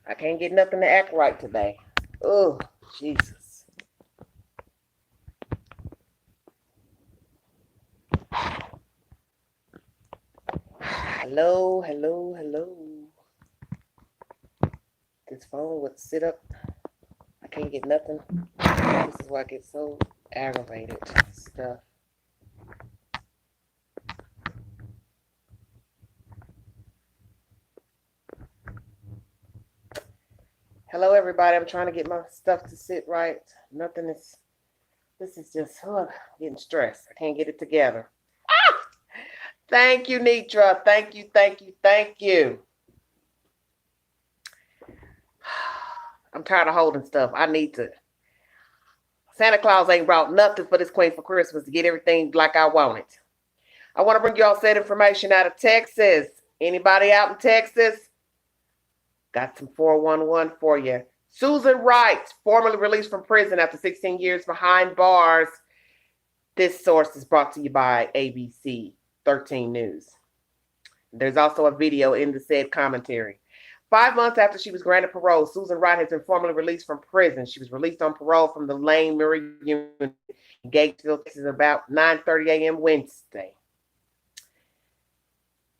I can't get nothing to act right today. Oh, Jesus. Hello, hello, hello. This phone would sit up. I can't get nothing. This is why I get so aggravated. Stuff. Hello, everybody. I'm trying to get my stuff to sit right. Nothing is. This is just getting stressed. I can't get it together. Thank you, Nitra. Thank you, thank you, thank you. I'm tired of holding stuff. I need to. Santa Claus ain't brought nothing for this queen for Christmas to get everything like I want it. I want to bring you all sad information out of Texas. Anybody out in Texas? Got some 411 for you. Susan Wright, formerly released from prison after 16 years behind bars. This source is brought to you by ABC 13 News. There's also a video in the said commentary. 5 months after she was granted parole, Susan Wright has been formally released from prison. She was released on parole from the Lane Murray Unit in Gatesville, Texas, about 9:30 a.m. Wednesday.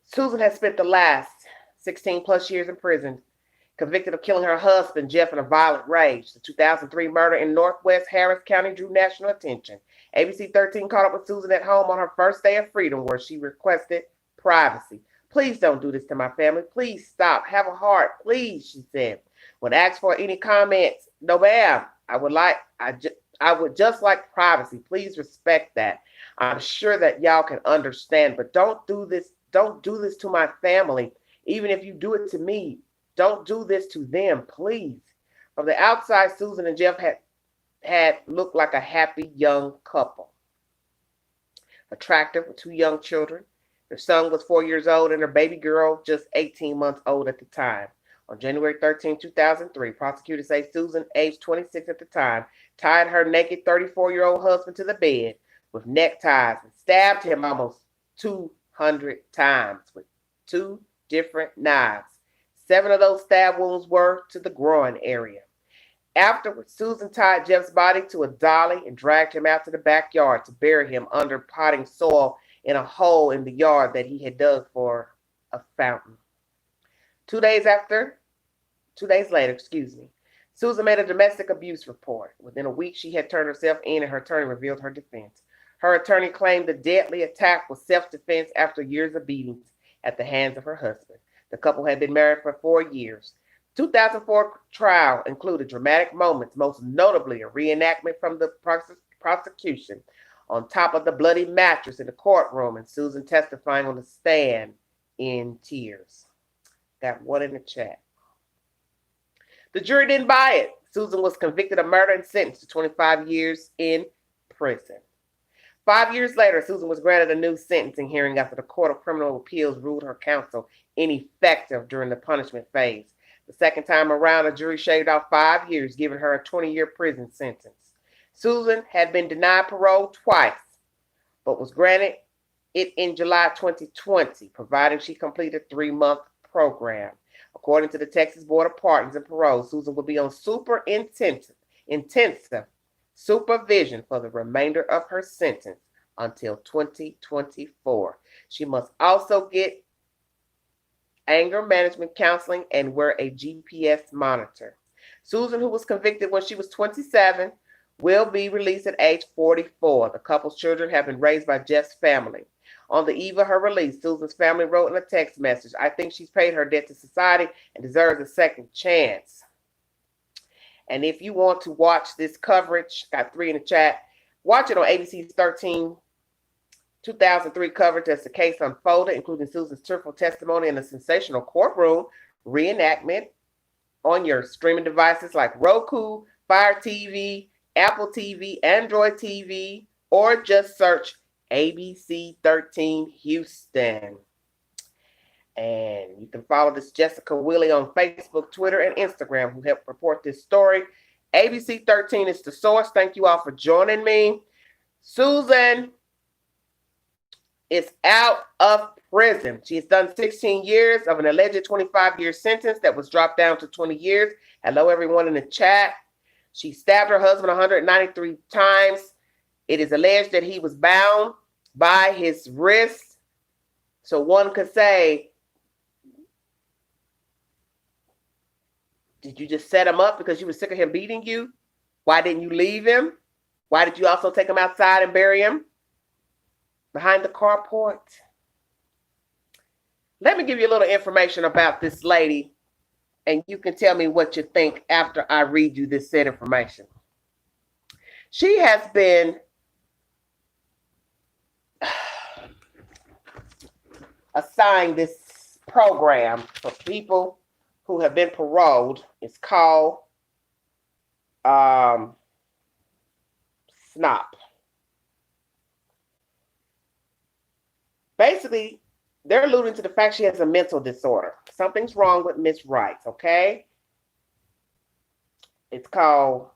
Susan has spent the last 16 plus years in prison, convicted of killing her husband, Jeff, in a violent rage. The 2003 murder in Northwest Harris County drew national attention. ABC 13 caught up with Susan at home on her first day of freedom, where she requested privacy. Please don't do this to my family. Please stop. Have a heart. Please, she said. When asked for any comments, no ma'am. I would just like privacy. Please respect that. I'm sure that y'all can understand, but don't do this. Don't do this to my family. Even if you do it to me, don't do this to them, please. From the outside, Susan and Jeff had looked like a happy young couple. Attractive with 2 young children. Their son was 4 years old and their baby girl just 18 months old at the time. On January 13, 2003, prosecutors say Susan, aged 26 at the time, tied her naked 34-year-old husband to the bed with neckties and stabbed him almost 200 times with 2 different knives. 7 of those stab wounds were to the groin area. Afterwards, Susan tied Jeff's body to a dolly and dragged him out to the backyard to bury him under potting soil in a hole in the yard that he had dug for a fountain. 2 days later, Susan made a domestic abuse report. Within a week, she had turned herself in and her attorney revealed her defense. Her attorney claimed the deadly attack was self-defense after years of beatings at the hands of her husband. The couple had been married for 4 years. 2004 trial included dramatic moments, most notably a reenactment from the prosecution on top of the bloody mattress in the courtroom and Susan testifying on the stand in tears. Got one in the chat. The jury didn't buy it. Susan was convicted of murder and sentenced to 25 years in prison. 5 years later, Susan was granted a new sentencing hearing after the Court of Criminal Appeals ruled her counsel ineffective during the punishment phase. The second time around, a jury shaved off 5 years, giving her a 20-year prison sentence. Susan had been denied parole twice, but was granted it in July 2020, providing she completed a 3-month program. According to the Texas Board of Pardons and Parole, Susan will be on super intensive supervision for the remainder of her sentence until 2024. She must also get anger management counseling and wear a GPS monitor. Susan, who was convicted when she was 27, will be released at age 44. The couple's children have been raised by Jeff's family. On the eve of her release, Susan's family wrote in a text message, "I think she's paid her debt to society and deserves a second chance." And if you want to watch this coverage, got 3 in the chat, watch it on ABC's 13 2003 coverage as the case unfolded, including Susan's tearful testimony in a sensational courtroom reenactment on your streaming devices like Roku, Fire TV, Apple TV, Android TV, or just search ABC 13 Houston. And you can follow this Jessica Willie on Facebook, Twitter, and Instagram, who helped report this story. ABC 13 is the source. Thank you all for joining me. Susan is out of prison. She has done 16 years of an alleged 25-year sentence that was dropped down to 20 years. Hello, everyone in the chat. She stabbed her husband 193 times. It is alleged that he was bound by his wrists. So one could say, did you just set him up because you were sick of him beating you? Why didn't you leave him? Why did you also take him outside and bury him behind the carport? Let me give you a little information about this lady, and you can tell me what you think after I read you this said information. She has been assigned this program for people who have been paroled. It's called SNOP. Basically, they're alluding to the fact she has a mental disorder. Something's wrong with Miss Wright, okay? It's called,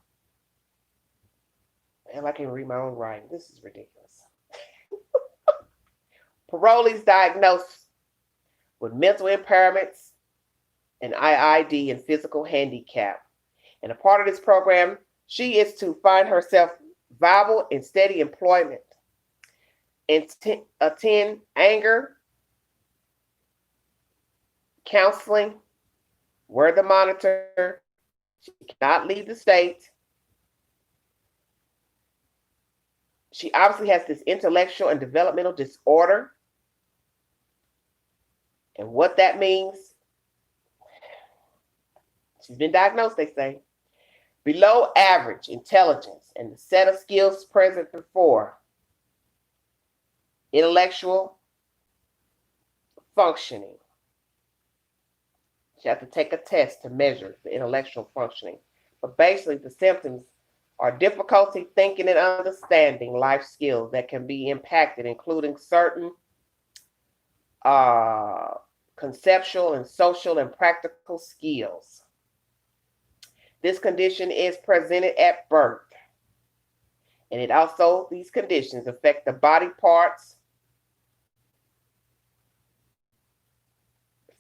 hell, I can't read my own writing. This is ridiculous. Parolees diagnosed with mental impairments and IID and physical handicap. And a part of this program, she is to find herself viable and steady employment, and attend anger counseling, wear the monitor. She cannot leave the state. She obviously has this intellectual and developmental disorder. And what that means, she's been diagnosed, they say. Below average intelligence and the set of skills present before intellectual functioning. She has to take a test to measure the intellectual functioning. But basically, the symptoms are difficulty thinking and understanding life skills that can be impacted, including certain conceptual and social and practical skills. This condition is presented at birth. And it also, these conditions affect the body parts,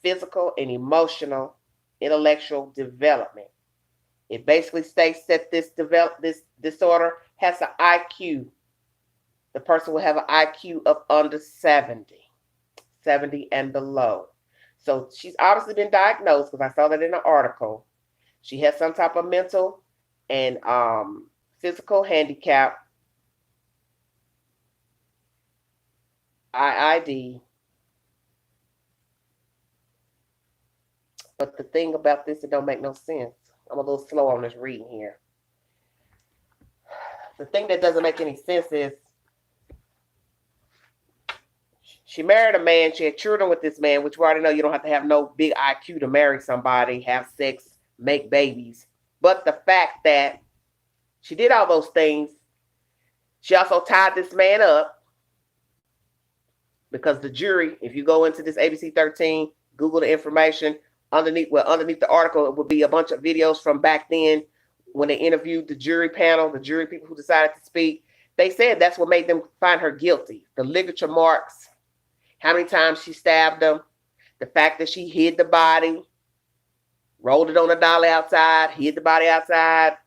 physical and emotional, intellectual development. It basically states that this disorder has an IQ. The person will have an IQ of under 70 and below. So she's obviously been diagnosed, because I saw that in an article. She has some type of mental and physical handicap, IID. But the thing about this, it don't make no sense. I'm a little slow on this reading here. The thing that doesn't make any sense is she married a man. She had children with this man, which we already know you don't have to have no big IQ to marry somebody, have sex, make babies. But the fact that she did all those things, she also tied this man up, because the jury, if you go into this ABC 13, Google the information, underneath the article, it would be a bunch of videos from back then when they interviewed the jury panel, the jury people who decided to speak. They said that's what made them find her guilty. The ligature marks, how many times she stabbed them, the fact that she hid the body, rolled it on a dolly outside, hid the body outside,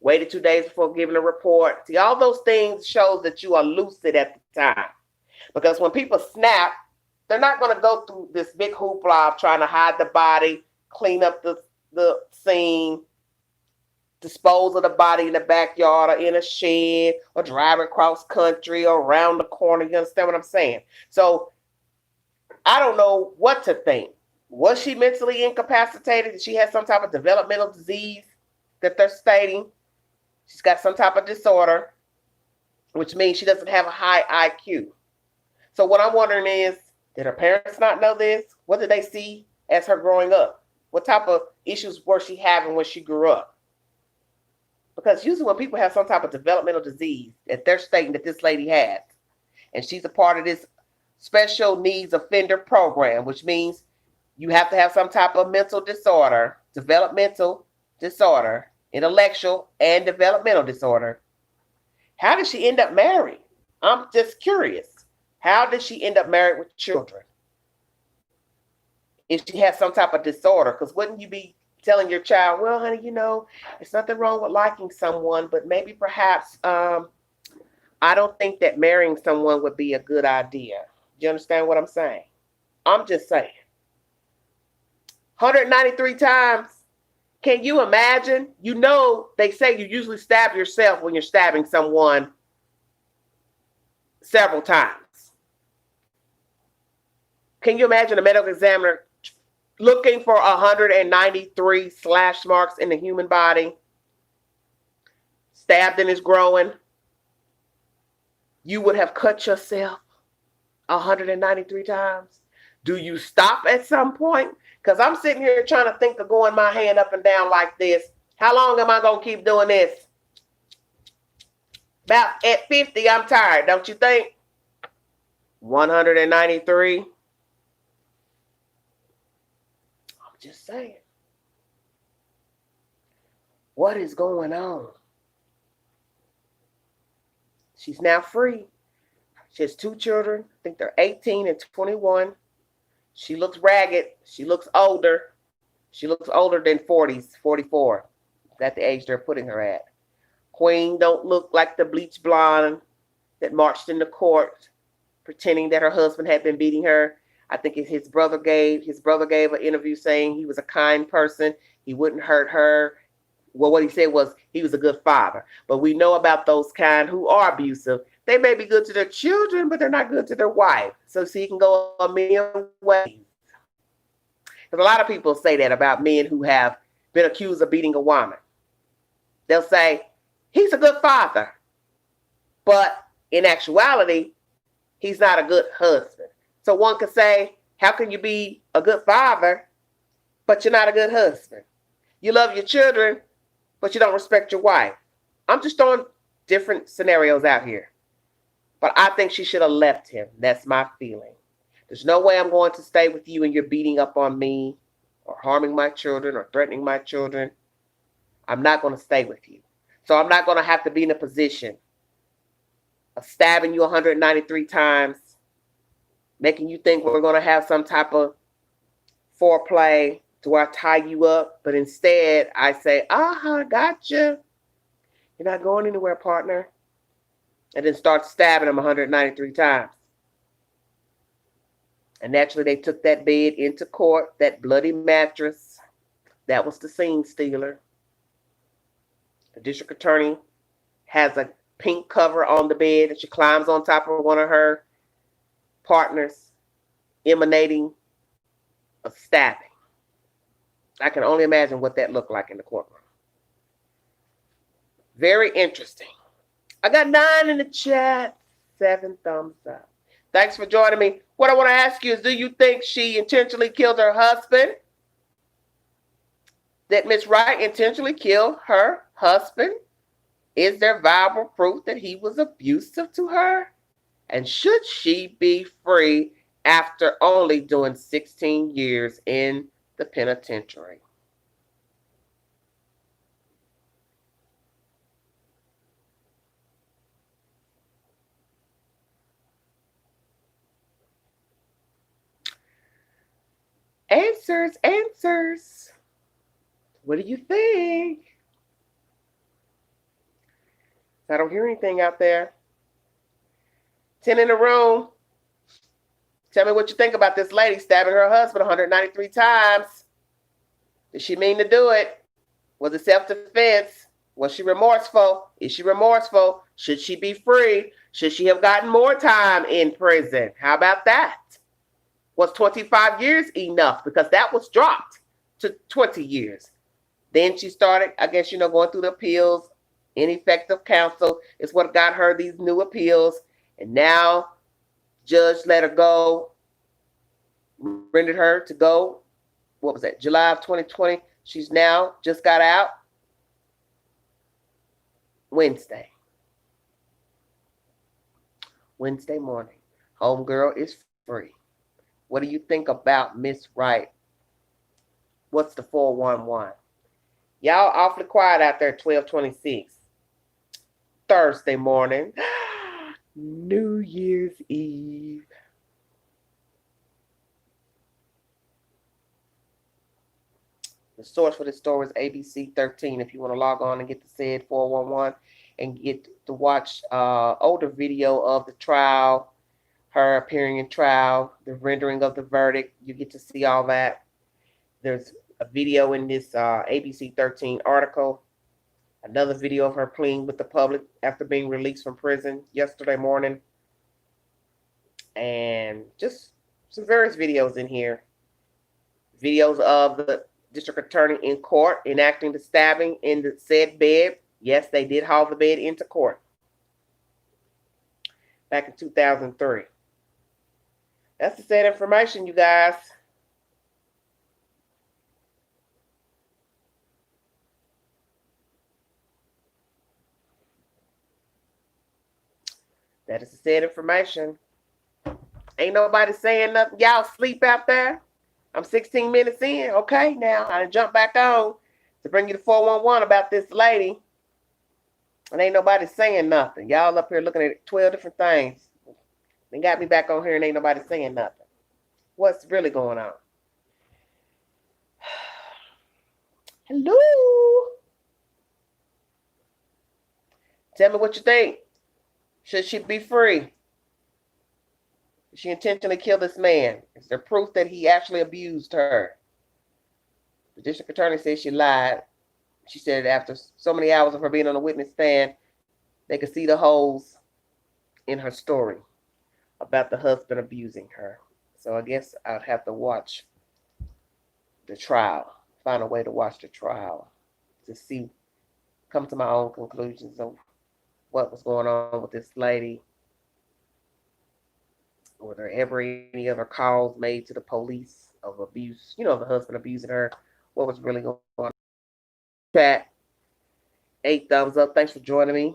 waited 2 days before giving a report. See, all those things shows that you are lucid at the time. Because when people snap, they're not going to go through this big hoopla of trying to hide the body, clean up the scene, dispose of the body in the backyard or in a shed, or drive across country or around the corner. You understand what I'm saying? So I don't know what to think. Was she mentally incapacitated? Did she have some type of developmental disease that they're stating? She's got some type of disorder, which means she doesn't have a high IQ. So what I'm wondering is, did her parents not know this? What did they see as her growing up? What type of issues were she having when she grew up? Because usually when people have some type of developmental disease that they're stating that this lady has, and she's a part of this special needs offender program, which means you have to have some type of mental disorder, developmental disorder, intellectual and developmental disorder. How did she end up married? I'm just curious. How did she end up married with children? If she has some type of disorder, because wouldn't you be telling your child, well, honey, it's nothing wrong with liking someone, but maybe perhaps I don't think that marrying someone would be a good idea. Do you understand what I'm saying? I'm just saying. 193 times. Can you imagine? They say you usually stab yourself when you're stabbing someone several times. Can you imagine a medical examiner looking for 193 slash marks in the human body? Stabbed in his groin. You would have cut yourself 193 times. Do you stop at some point? Because I'm sitting here trying to think of going my hand up and down like this. How long am I going to keep doing this? About at 50, I'm tired, don't you think? 193. I'm just saying. What is going on? She's now free. She has 2 children. I think they're 18 and 21. She looks ragged. She looks older. She looks older than 40s, 44. That's the age they're putting her at. Queen don't look like the bleach blonde that marched in the court pretending that her husband had been beating her. I think his brother gave an interview saying he was a kind person. He wouldn't hurt her. Well, what he said was he was a good father. But we know about those kind who are abusive. They may be good to their children, but they're not good to their wife. So he can go a million ways. Because a lot of people say that about men who have been accused of beating a woman. They'll say, he's a good father. But in actuality, he's not a good husband. So one could say, how can you be a good father, but you're not a good husband? You love your children, but you don't respect your wife. I'm just throwing different scenarios out here. But I think she should have left him. That's my feeling. There's no way I'm going to stay with you and you're beating up on me or harming my children or threatening my children. I'm not going to stay with you. So I'm not going to have to be in a position of stabbing you 193 times, making you think we're going to have some type of foreplay to where I tie you up. But instead, I say, gotcha. You're not going anywhere, partner. And then start stabbing him 193 times. And naturally, they took that bed into court, that bloody mattress. That was the scene stealer. The district attorney has a pink cover on the bed and she climbs on top of one of her partners, emanating a stabbing. I can only imagine what that looked like in the courtroom. Very interesting. I got 9 in the chat, 7 thumbs up. Thanks for joining me. What I want to ask you is, do you think she intentionally killed her husband? Did Miss Wright intentionally kill her husband? Is there viable proof that he was abusive to her? And should she be free after only doing 16 years in the penitentiary? Answers. What do you think? I don't hear anything out there. 10 in the room. Tell me what you think about this lady stabbing her husband 193 times. Did she mean to do it? Was it self-defense? Was she remorseful? Is she remorseful? Should she be free? Should she have gotten more time in prison? How about that? Was 25 years enough? Because that was dropped to 20 years. Then she started, I guess, going through the appeals. Ineffective counsel is what got her these new appeals. And now, judge let her go, rendered her to go. What was that? July of 2020. She's now just got out Wednesday morning. Homegirl is free. What do you think about Miss Wright? What's the 411? Y'all awfully quiet out there, 1226. Thursday morning. New Year's Eve. The source for this story is ABC 13. If you want to log on and get the said 411 and get to watch older video of the trial, her appearing in trial, the rendering of the verdict, you get to see all that. There's a video in this ABC 13 article, another video of her pleading with the public after being released from prison yesterday morning, and just some various videos in here. Videos of the district attorney in court enacting the stabbing in the said bed. Yes, they did haul the bed into court back in 2003. That's the said information, you guys. That is the said information. Ain't nobody saying nothing. Y'all sleep out there? I'm 16 minutes in. Okay, now I jump back on to bring you the 411 about this lady. And ain't nobody saying nothing. Y'all up here looking at 12 different things. They got me back on here and ain't nobody saying nothing. What's really going on? Hello? Tell me what you think. Should she be free? She intentionally killed this man. Is there proof that he actually abused her? The district attorney says she lied. She said after so many hours of her being on the witness stand, they could see the holes in her story about the husband abusing her. So I guess I'd have to watch the trial, find a way to watch the trial to see, come to my own conclusions of what was going on with this lady. Were there ever any other calls made to the police of abuse? You know, the husband abusing her. What was really going on? Chat. 8 thumbs up. Thanks for joining me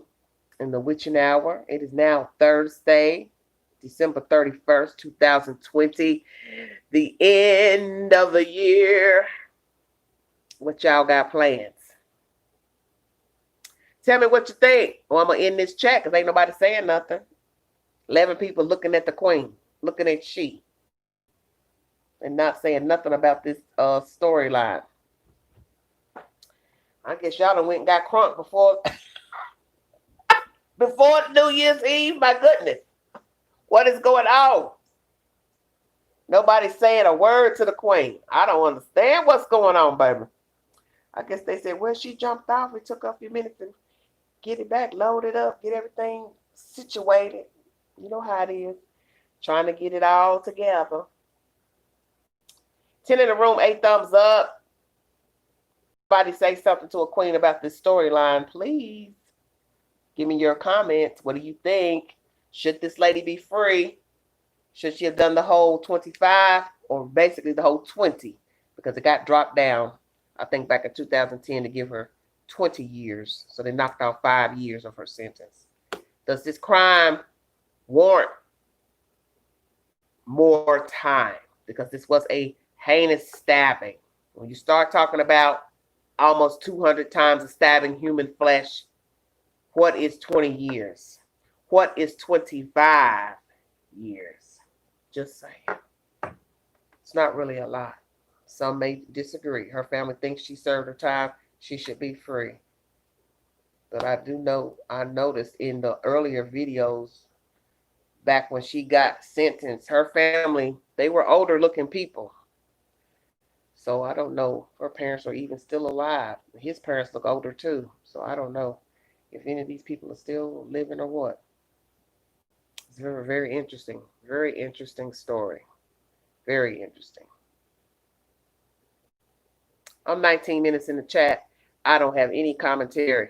in the witching hour. It is now Thursday, December 31st, 2020. The end of the year. What y'all got plans? Tell me what you think. Or I'm going to end this chat because ain't nobody saying nothing. 11 people looking at the queen, looking at she, and not saying nothing about this storyline. I guess y'all done went and got crunk before New Year's Eve. My goodness. What is going on? Nobody's saying a word to the queen. I don't understand what's going on, baby. I guess they said, well, she jumped off. It took a few minutes to get it back, load it up, get everything situated. You know how it is. Trying to get it all together. 10 in the room, 8 thumbs up. Somebody say something to a queen about this storyline, please. Give me your comments. What do you think? Should this lady be free? Should she have done the whole 25 or basically the whole 20? Because it got dropped down, I think, back in 2010 to give her 20 years. So they knocked out 5 years of her sentence. Does this crime warrant more time? Because this was a heinous stabbing. When you start talking about almost 200 times of stabbing human flesh, what is 20 years? What is 25 years? Just saying. It's not really a lot. Some may disagree. Her family thinks she served her time. She should be free. But I do know, I noticed in the earlier videos, back when she got sentenced, her family, they were older looking people. So I don't know if her parents are even still alive. His parents look older too. So I don't know if any of these people are still living or what. It's very, very interesting. Very interesting story. Very interesting. I'm 19 minutes in the chat. I don't have any commentary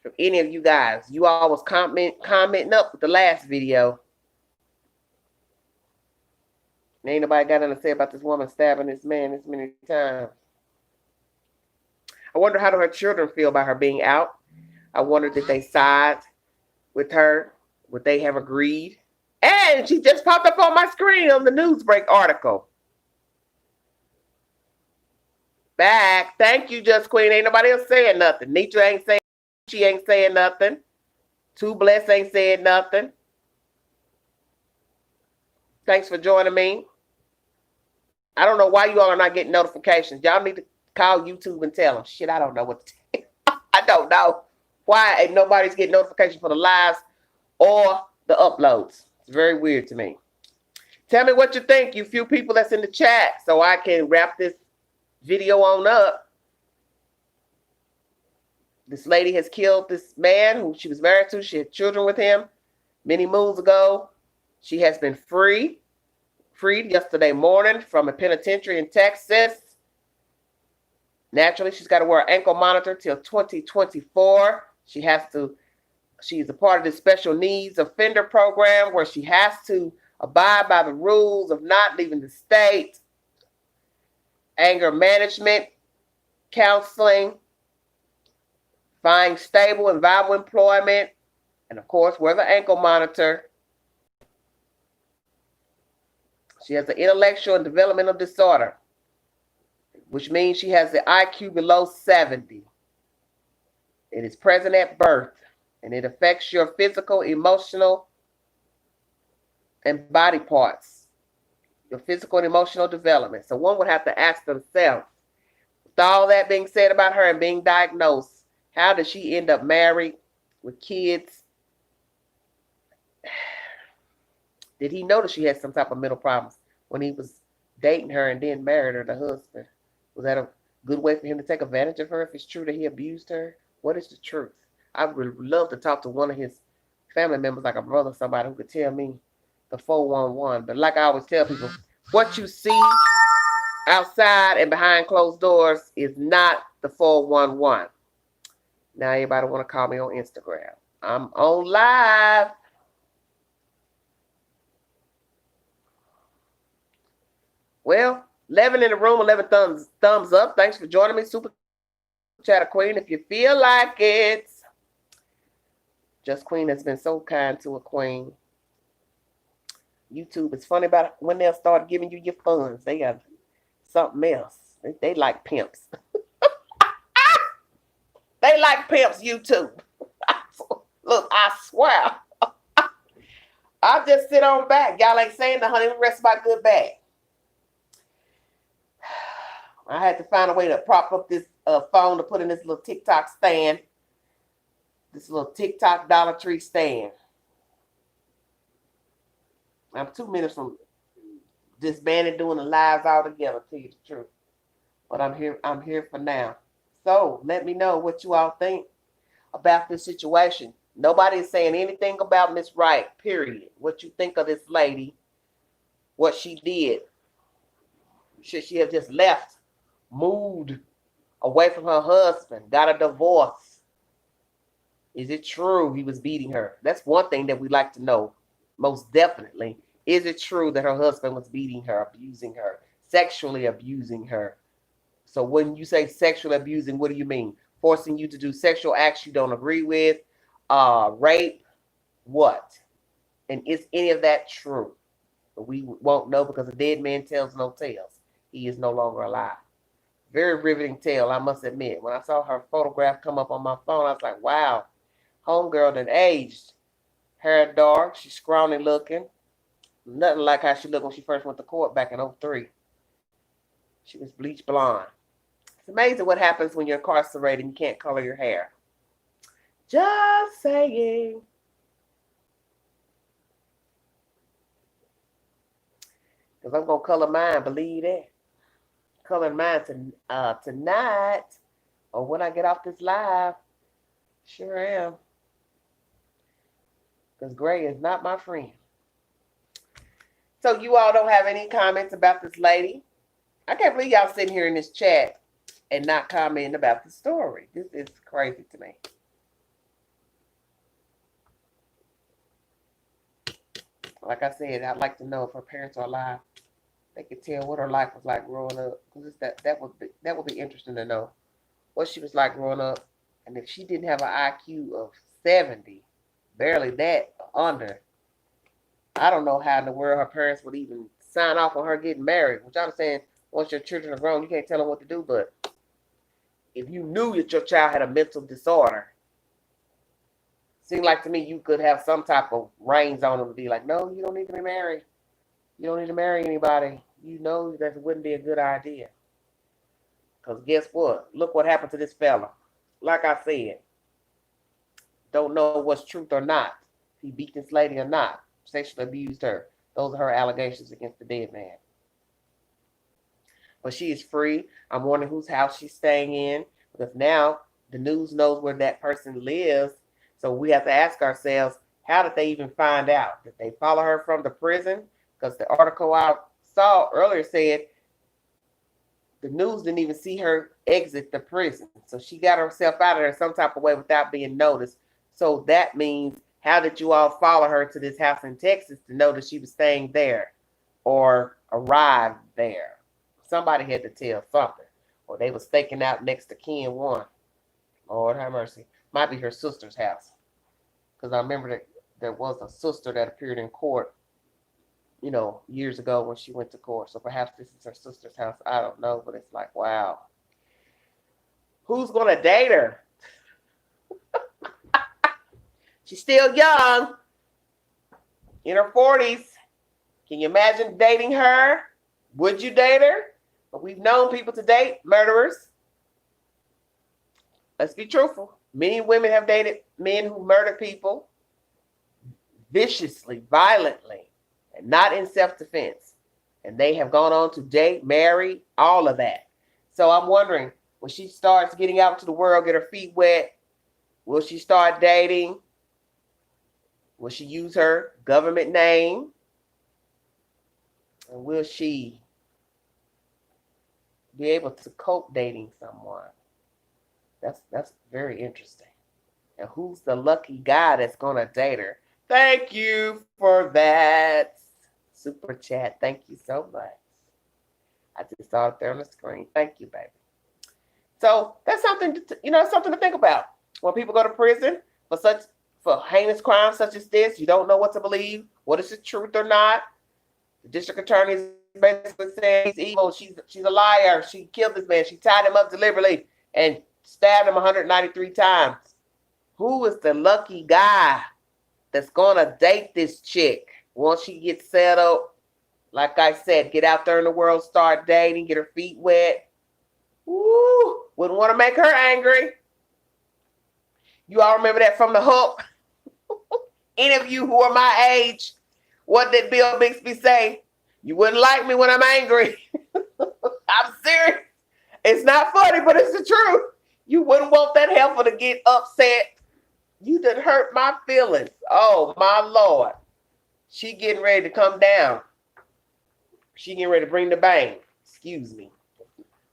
from any of you guys. You all was commenting up with the last video. Ain't nobody got nothing to say about this woman stabbing this man this many times. I wonder how do her children feel about her being out. I wonder did they side with her? Would they have agreed? And she just popped up on my screen on the Newsbreak article. Back. Thank you, Just Queen. Ain't nobody else saying nothing. Nitra ain't saying, she ain't saying nothing. Too Blessed ain't said nothing. Thanks for joining me. I don't know why you all are not getting notifications. Y'all need to call YouTube and tell them. Shit, I don't know what to tell. I don't know why ain't nobody's getting notifications for the lives or the uploads. It's very weird to me. Tell me what you think, you few people that's in the chat, so I can wrap this video on up. This lady has killed this man who she was married to. She had children with him many moons ago. She has been freed yesterday morning from a penitentiary in Texas. Naturally, she's got to wear an ankle monitor till 2024. She's a part of the special needs offender program where she has to abide by the rules of not leaving the state, anger management, counseling, find stable and viable employment, and of course, wear the ankle monitor. She has an intellectual and developmental disorder, which means she has the IQ below 70. It is present at birth, and it affects your physical, emotional, and body parts, your physical and emotional development. So one would have to ask themselves, with all that being said about her and being diagnosed, how did she end up married with kids? Did he notice she had some type of mental problems when he was dating her and then married her, the husband? Was that a good way for him to take advantage of her if it's true that he abused her? What is the truth? I would love to talk to one of his family members, like a brother, somebody who could tell me the 411. But like I always tell people, what you see outside and behind closed doors is not the 411. Now everybody want to call me on Instagram. I'm on live. Well, 11 in the room, 11 thumbs up. Thanks for joining me, Super Chatter Queen. If you feel like it, Just Queen has been so kind to a queen. YouTube is funny about when they'll start giving you your funds. They got something else. They like pimps. They like pimps, YouTube. Look, I swear. I'll just sit on back. Y'all ain't saying the honey, the rest of my good bag. I had to find a way to prop up this phone to put in this little TikTok stand. This little TikTok Dollar Tree stand. I'm 2 minutes from disbanding doing the lives all together, to tell you the truth. But I'm here for now. So let me know what you all think about this situation. Nobody is saying anything about Miss Wright, period. What you think of this lady, what she did. Should she have just left, moved away from her husband, got a divorce? Is it true he was beating her? That's one thing that we like to know, most definitely. Is it true that her husband was beating her, abusing her, sexually abusing her? So when you say sexually abusing, what do you mean? Forcing you to do sexual acts you don't agree with, rape, what? And is any of that true? But we won't know because a dead man tells no tales. He is no longer alive. Very riveting tale, I must admit. When I saw her photograph come up on my phone, I was like, wow, homegirl done aged. Hair dark, she's scrawny looking. Nothing like how she looked when she first went to court back in 2003. She was bleach blonde. It's amazing what happens when you're incarcerated and you can't color your hair. Just saying. Because I'm going to color mine, believe that. Coloring mine tonight. Or when I get off this live. Sure am. Because gray is not my friend. So you all don't have any comments about this lady? I can't believe y'all sitting here in this chat and not commenting about the story. This is crazy to me. Like I said, I'd like to know if her parents are alive. They could tell what her life was like growing up. Because that would be interesting to know what she was like growing up. And if she didn't have an IQ of 70, barely that, under, I don't know how in the world her parents would even sign off on her getting married. Which I'm saying, once your children are grown, you can't tell them what to do. But if you knew that your child had a mental disorder, Seems like to me you could have some type of reins on them to be like, no, you don't need to be married. You don't need to marry anybody. You know that wouldn't be a good idea. Because guess what? Look what happened to this fella. Like I said, don't know what's truth or not. If he beat this lady or not. Sexually abused her. Those are her allegations against the dead man. But she is free. I'm wondering whose house she's staying in. Because now the news knows where that person lives. So we have to ask ourselves, how did they even find out? Did they follow her from the prison? Because the article I saw earlier said the news didn't even see her exit the prison. So she got herself out of there some type of way without being noticed. So that means, how did you all follow her to this house in Texas to know that she was staying there or arrived there? Somebody had to tell something. Or they were staking out next to Ken 1. Lord have mercy. Might be her sister's house. Because I remember that there was a sister that appeared in court, years ago when she went to court. So perhaps this is her sister's house. I don't know. But it's like, wow. Who's going to date her? She's still young. In her 40s. Can you imagine dating her? Would you date her? But we've known people to date murderers. Let's be truthful. Many women have dated men who murder people viciously, violently, and not in self-defense. And they have gone on to date, marry, all of that. So I'm wondering, when she starts getting out into the world, get her feet wet, will she start dating? Will she use her government name? And will she be able to cope dating someone? That's very interesting. And who's the lucky guy that's going to date her? Thank you for that super chat. Thank you so much. I just saw it there on the screen. Thank you, baby. So that's something something to think about. When people go to prison for heinous crimes such as this, you don't know what to believe. What is the truth or not? The district attorney is basically saying he's evil. She's a liar. She killed this man. She tied him up deliberately and stabbed him 193 times. Who is the lucky guy that's going to date this chick once she gets settled? Like I said, get out there in the world, start dating, get her feet wet. Woo! Wouldn't want to make her angry. You all remember that from The Hook? Any of you who are my age, what did Bill Bixby say? You wouldn't like me when I'm angry. I'm serious. It's not funny, but it's the truth. You wouldn't want that heifer to get upset. You done hurt my feelings. Oh, my Lord. She getting ready to come down. She getting ready to bring the bang. Excuse me.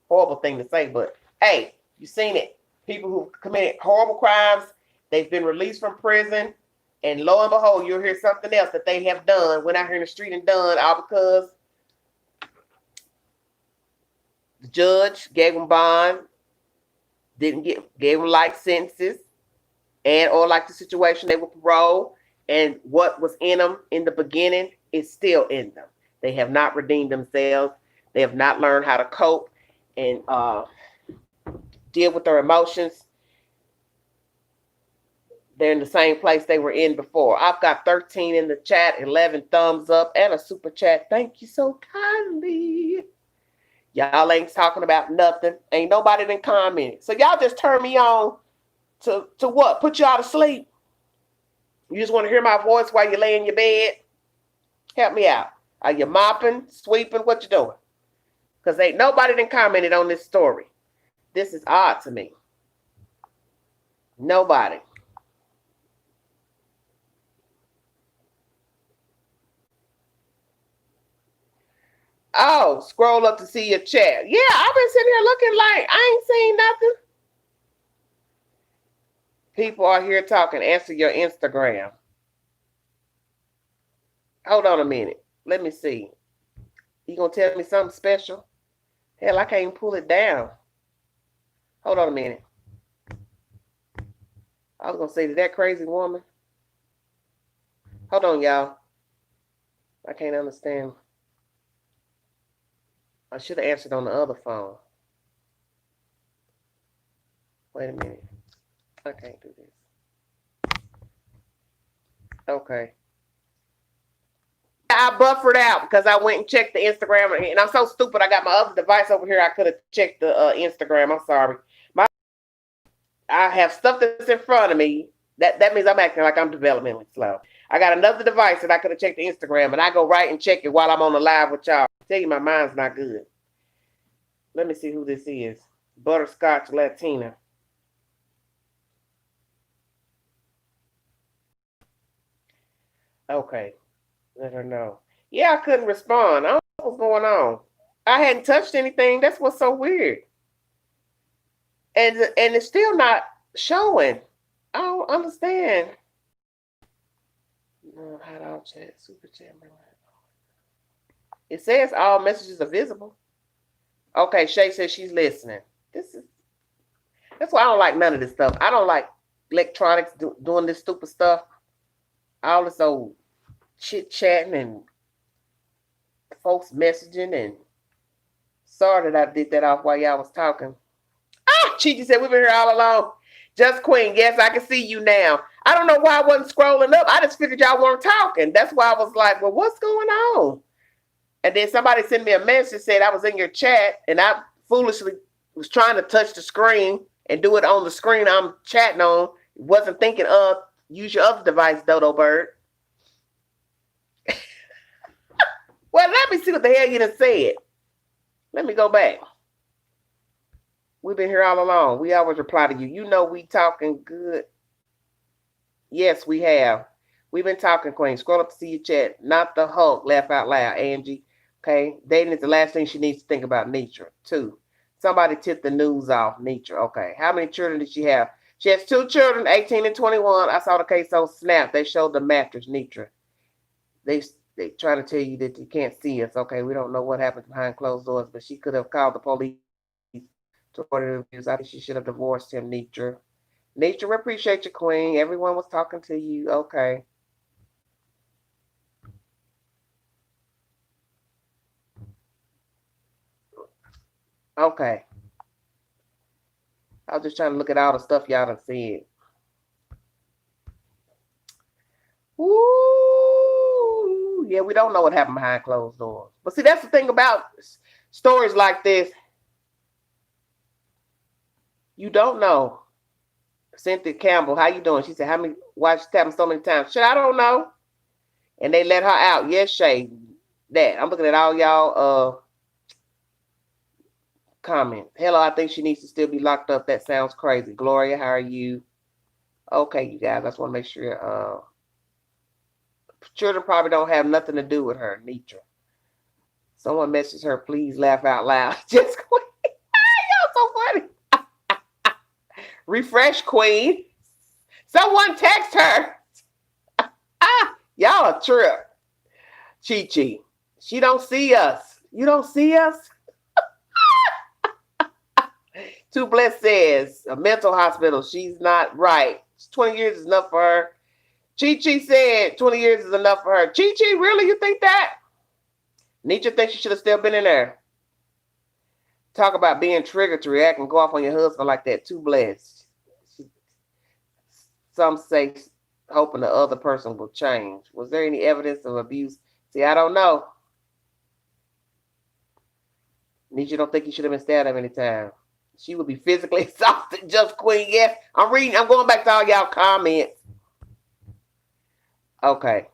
Horrible thing to say, but hey, you seen it. People who committed horrible crimes, they've been released from prison, and lo and behold, you'll hear something else that they have done, went out here in the street and done, all because the judge gave them bond, gave them life sentences, and or like the situation, they were paroled, and what was in them in the beginning is still in them. They have not redeemed themselves. They have not learned how to cope and deal with their emotions. They're in the same place they were in before. I've got 13 in the chat, 11 thumbs up, and a super chat. Thank you so kindly. Y'all ain't talking about nothing. Ain't nobody done commented. So y'all just turn me on to what? Put y'all to sleep? You just want to hear my voice while you lay in your bed? Help me out. Are you mopping, sweeping? What you doing? Because ain't nobody done commented on this story. This is odd to me. Nobody. Oh, scroll up to see your chat. Yeah, I've been sitting here looking like I ain't seen nothing. People are here talking. Answer your Instagram. Hold on a minute. Let me see. You gonna tell me something special? Hell, I can't even pull it down. Hold on a minute. I was gonna say, to that crazy woman. Hold on, y'all. I can't understand. I should have answered on the other phone. Wait a minute. I can't do this. Okay. I buffered out because I went and checked the Instagram, and I'm so stupid. I got my other device over here. I could have checked the Instagram. I'm sorry. My I have stuff that's in front of me. That means I'm acting like I'm developmentally slow. I got another device that I could have checked the Instagram, and I go right and check it while I'm on the live with y'all. I tell you, my mind's not good. Let me see who this is. Butterscotch Latina. Okay, let her know. Yeah, I couldn't respond. I don't know what's going on. I hadn't touched anything. That's what's so weird. And it's still not showing. I don't understand. No, hideout chat, super chat. It says all messages are visible. Okay, Shay says she's listening. This is that's why I don't like none of this stuff. I don't like electronics doing this stupid stuff. All this old chit chatting and folks messaging and sorry that I did that off while y'all was talking. Ah, Chichi said we've been here all along. Just Queen, yes, I can see you now. I don't know why I wasn't scrolling up. I just figured y'all weren't talking. That's why I was like, well, what's going on? And then somebody sent me a message said I was in your chat, and I foolishly was trying to touch the screen and do it on the screen I'm chatting on. Wasn't thinking of use your other device, Dodo Bird. Well, let me see what the hell you done said. Let me go back. We've been here all along. We always reply to you. You know we talking good. Yes, we have. We've been talking, Queen. Scroll up to see your chat. Not the Hulk. Laugh out loud, Angie. Okay. Dating is the last thing she needs to think about. Nature. 2. Somebody tipped the news off. Nature. Okay. How many children did she have? She has 2 children, 18 and 21. I saw the case on Snap. They showed the mattress, Nature. They trying to tell you that you can't see us. Okay. We don't know what happened behind closed doors, but she could have called the police to order abuse. I think she should have divorced him, Nature. Nature, we appreciate you, Queen. Everyone was talking to you. Okay. Okay. I was just trying to look at all the stuff y'all done said. Ooh, yeah, we don't know what happened behind closed doors. But see, that's the thing about stories like this. You don't know. Cynthia Campbell, how you doing? She said, how many why she tapping so many times? Shit, I don't know. And they let her out. Yes, Shay. That. I'm looking at all y'all comment. Hello, I think she needs to still be locked up. That sounds crazy. Gloria, how are you? Okay, you guys, I just want to make sure children probably don't have nothing to do with her, Nitra. Someone messaged her, please laugh out loud. Just Queen. Y'all so funny. Refresh, Queen. Someone text her. Y'all a trip. Chi Chi. She don't see us. You don't see us? Too Blessed says, a mental hospital. She's not right. 20 years is enough for her. Chi Chi said 20 years is enough for her. Chi Chi, really? You think that? Nietzsche thinks she should have still been in there. Talk about being triggered to react and go off on your husband like that. Too blessed. Some say hoping the other person will change. Was there any evidence of abuse? See, I don't know. Nietzsche don't think he should have been stabbed that many times. She would be physically exhausted. Just Queen, yes. I'm reading. I'm going back to all y'all comments. Okay.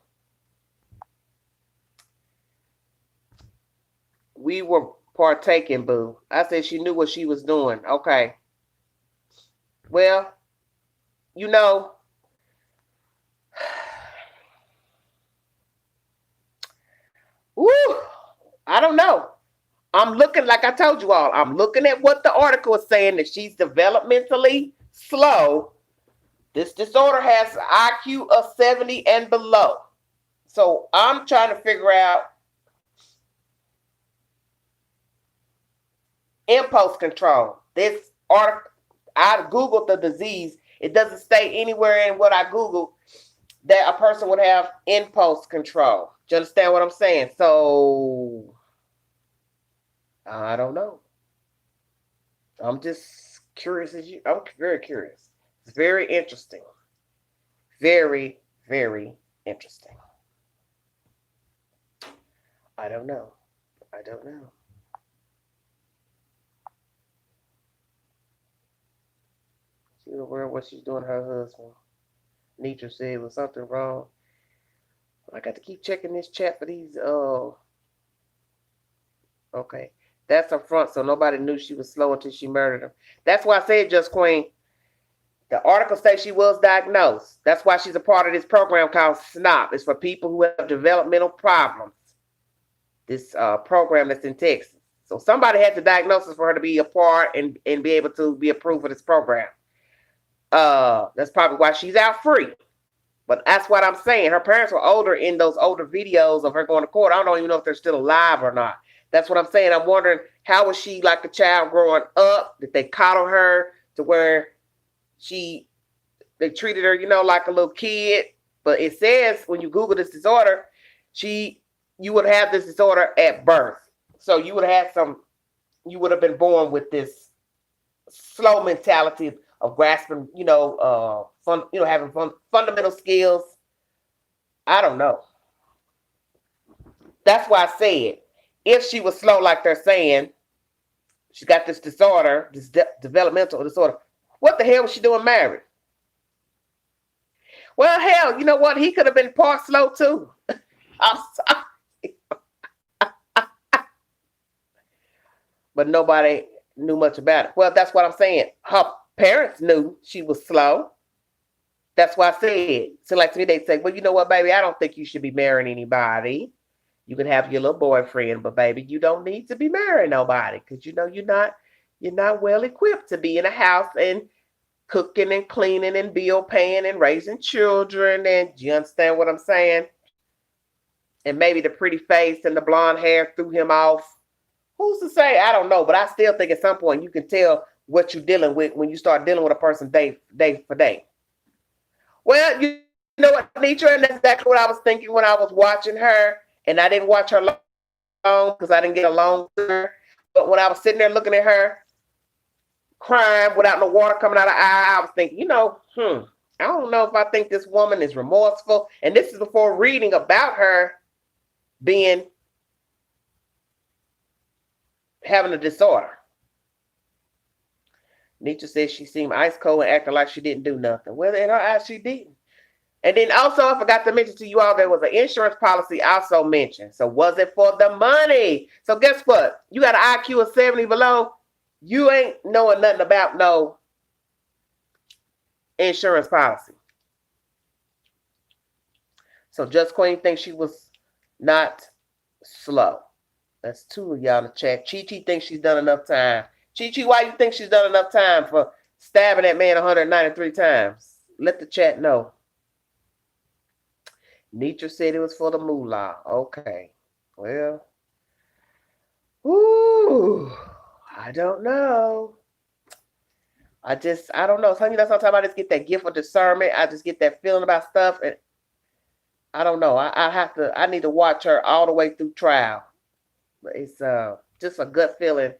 We were partaking, boo. I said she knew what she was doing. Okay. Well, you know, woo, I don't know. I'm looking, like I told you all, I'm looking at what the article is saying that she's developmentally slow. This disorder has an IQ of 70 and below. So I'm trying to figure out impulse control. This article, I Googled the disease. It doesn't say anywhere in what I Googled that a person would have impulse control. Do you understand what I'm saying? So I don't know. I'm just curious as I'm very curious. It's very interesting. Very, very Interesting. I don't know. I don't know. She's aware of what she's doing to her husband. Nitra said was something wrong. I got to keep checking this chat for these. Okay. That's her front, so nobody knew she was slow until she murdered him. That's why I said, Just Queen, the article says she was diagnosed. That's why she's a part of this program called SNOP. It's for people who have developmental problems. This program that's in Texas. So somebody had the diagnosis for her to be a part and be able to be approved for this program. That's probably why she's out free. But that's what I'm saying. Her parents were older in those older videos of her going to court. I don't even know if they're still alive or not. That's what I'm saying. I'm wondering, how was she like a child growing up? Did they coddle her to where they treated her, like a little kid? But it says when you Google this disorder, you would have this disorder at birth. So you would have been born with this slow mentality of grasping, having fundamental skills. I don't know. That's why I said, if she was slow, like they're saying, she got this disorder, this developmental disorder, what the hell was she doing married? Well, hell, you know what? He could have been part slow too. I'm sorry. But nobody knew much about it. Well, that's what I'm saying. Her parents knew she was slow. That's why I said. So like to me, they say, well, you know what, baby? I don't think you should be marrying anybody. You can have your little boyfriend, but baby, you don't need to be marrying nobody because you're not well equipped to be in a house and cooking and cleaning and bill paying and raising children. And you understand what I'm saying? And maybe the pretty face and the blonde hair threw him off. Who's to say? I don't know, but I still think at some point you can tell what you're dealing with when you start dealing with a person day for day. Well, you know what, Nitra, and that's exactly what I was thinking when I was watching her, and I didn't watch her long because I didn't get along with her. But when I was sitting there looking at her crying without no water coming out of her eye, I was thinking, I don't know if I think this woman is remorseful. And this is before reading about her having a disorder. Nietzsche says she seemed ice cold and acting like she didn't do nothing. Well, in her eyes, she didn't. And then also, I forgot to mention to you all, there was an insurance policy also mentioned. So was it for the money? So guess what? You got an IQ of 70 below, you ain't knowing nothing about no insurance policy. So Just Queen thinks she was not slow. That's two of y'all in the chat. Chi thinks she's done enough time. Chi, why you think she's done enough time for stabbing that man 193 times? Let the chat know. Nietzsche said it was for the moolah. Okay. Well. I don't know. I don't know. Sometimes I just get that gift of discernment. I just get that feeling about stuff. And I don't know. I need to watch her all the way through trial. But it's just a gut feeling.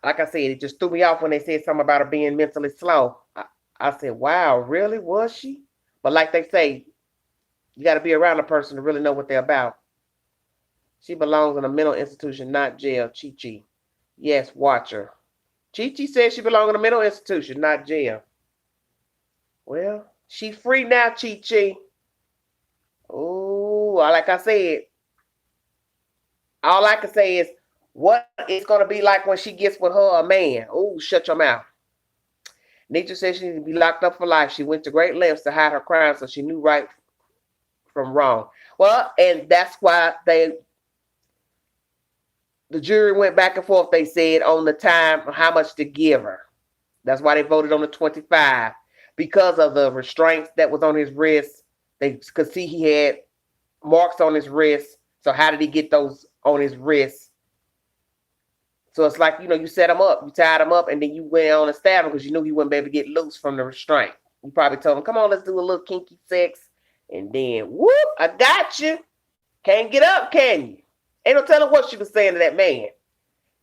Like I said, it just threw me off when they said something about her being mentally slow. I said, wow, really? Was she? But like they say, you got to be around a person to really know what they're about. She belongs in a mental institution, not jail. Chi. Yes, watch her. Chi says she belongs in a mental institution, not jail. Well, she free now, Chi. Oh, like I said, all I can say is what it's going to be like when she gets with her a man. Oh, shut your mouth. Nietzsche said she needs to be locked up for life. She went to great lengths to hide her crime so she knew right from wrong. Well, and that's why the jury went back and forth, they said, on the time, how much to give her. That's why they voted on the 25. Because of the restraints that was on his wrist. They could see he had marks on his wrist. So how did he get those on his wrist? So it's like, you set him up. You tied him up, and then you went on and stabbed him because you knew he wouldn't be able to get loose from the restraint. You probably told him, come on, let's do a little kinky sex. And then, whoop, I got you. Can't get up, can you? Ain't no telling what she was saying to that man.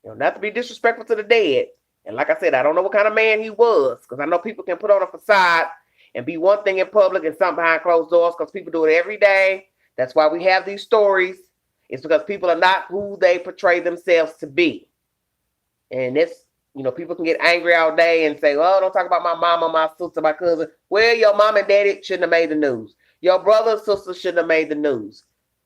Not to be disrespectful to the dead. And like I said, I don't know what kind of man he was, because I know people can put on a facade and be one thing in public and something behind closed doors, because people do it every day. That's why we have these stories. It's because people are not who they portray themselves to be. And it's, people can get angry all day and say, oh, don't talk about my mama, my sister, my cousin. Well, your mom and daddy shouldn't have made the news. Your brother and sister shouldn't have made the news.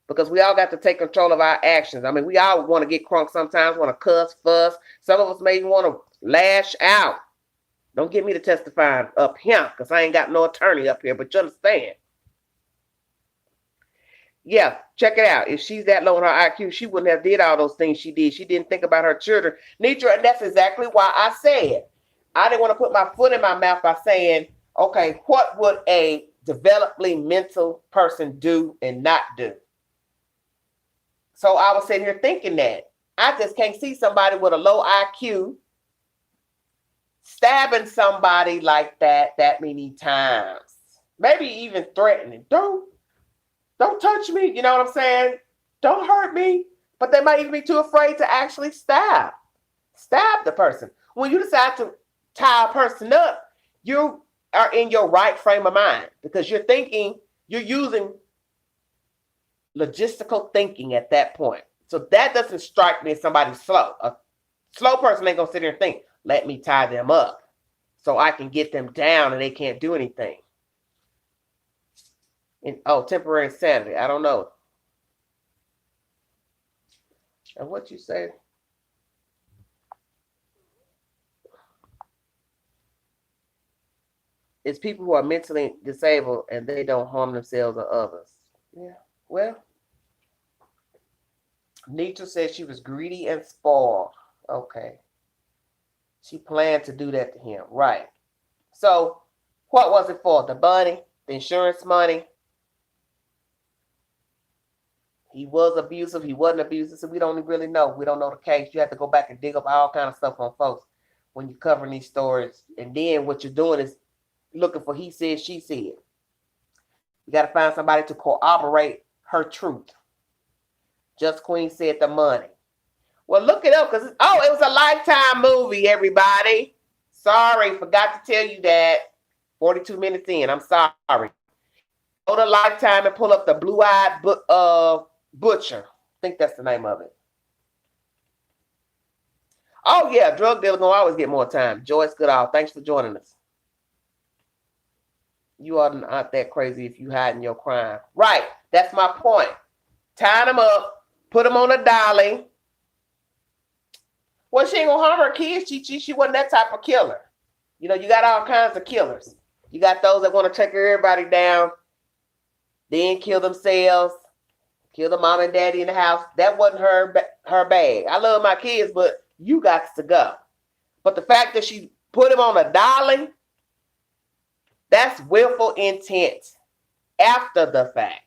Because we all got to take control of our actions. I mean, we all want to get crunk sometimes, want to cuss, fuss. Some of us may even want to lash out. Don't get me to testify up here, because I ain't got no attorney up here, but you understand. Yeah, check it out. If she's that low in her IQ, she wouldn't have did all those things she did. She didn't think about her children. Nitra, and that's exactly why I said, I didn't want to put my foot in my mouth by saying, okay, what would a developmentally mental person do and not do? So I was sitting here thinking that. I just can't see somebody with a low IQ stabbing somebody like that many times. Maybe even threatening. Don't touch me. You know what I'm saying? Don't hurt me. But they might even be too afraid to actually stab the person. When you decide to tie a person up, you are in your right frame of mind, because you're using logistical thinking at that point. So that doesn't strike me as somebody slow. A slow person ain't gonna sit here and think, let me tie them up so I can get them down and they can't do anything. And temporary insanity. I don't know. And what you say? It's people who are mentally disabled and they don't harm themselves or others. Yeah. Well, Nietzsche said she was greedy and spoiled. Okay. She planned to do that to him. Right. So what was it for? The money? The insurance money? He was abusive. He wasn't abusive. So we don't really know. We don't know the case. You have to go back and dig up all kind of stuff on folks when you're covering these stories. And then what you're doing is looking for he said, she said. You got to find somebody to corroborate her truth. Just Queen said the money. Well, look it up, because it was a Lifetime movie, everybody. Sorry, forgot to tell you that. 42 minutes in. I'm sorry. Go to Lifetime and pull up the Blue-Eyed Butcher. I think that's the name of it. Oh, yeah, drug dealer gonna always get more time. Joyce Goodall, thanks for joining us. You are not that crazy if you hiding your crime. Right, that's my point. Tie them up, put them on a dolly. Well, she ain't gonna harm her kids. She wasn't that type of killer. You got all kinds of killers. You got those that want to take everybody down, then kill themselves, kill the mom and daddy in the house. That wasn't her bag. I love my kids, but you got to go. But the fact that she put him on a dolly, that's willful intent after the fact.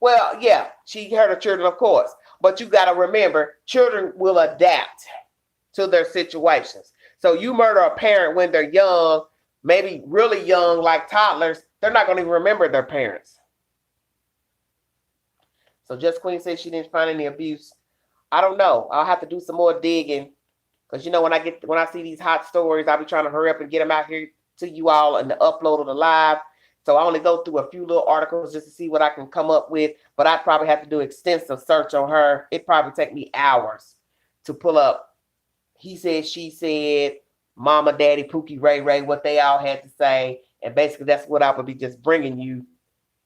Well, yeah, she hurt her children, of course. But you got to remember, children will adapt to their situations. So you murder a parent when they're young, maybe really young, like toddlers, they're not going to even remember their parents. So Just Queen said she didn't find any abuse. I don't know. I'll have to do some more digging. Because, when I see these hot stories, I'll be trying to hurry up and get them out here to you all and the upload of the live. So I only go through a few little articles just to see what I can come up with. But I'd probably have to do extensive search on her. It'd probably take me hours to pull up he said, she said, Mama, Daddy, Pookie, Ray Ray, what they all had to say. And basically that's what I would be just bringing you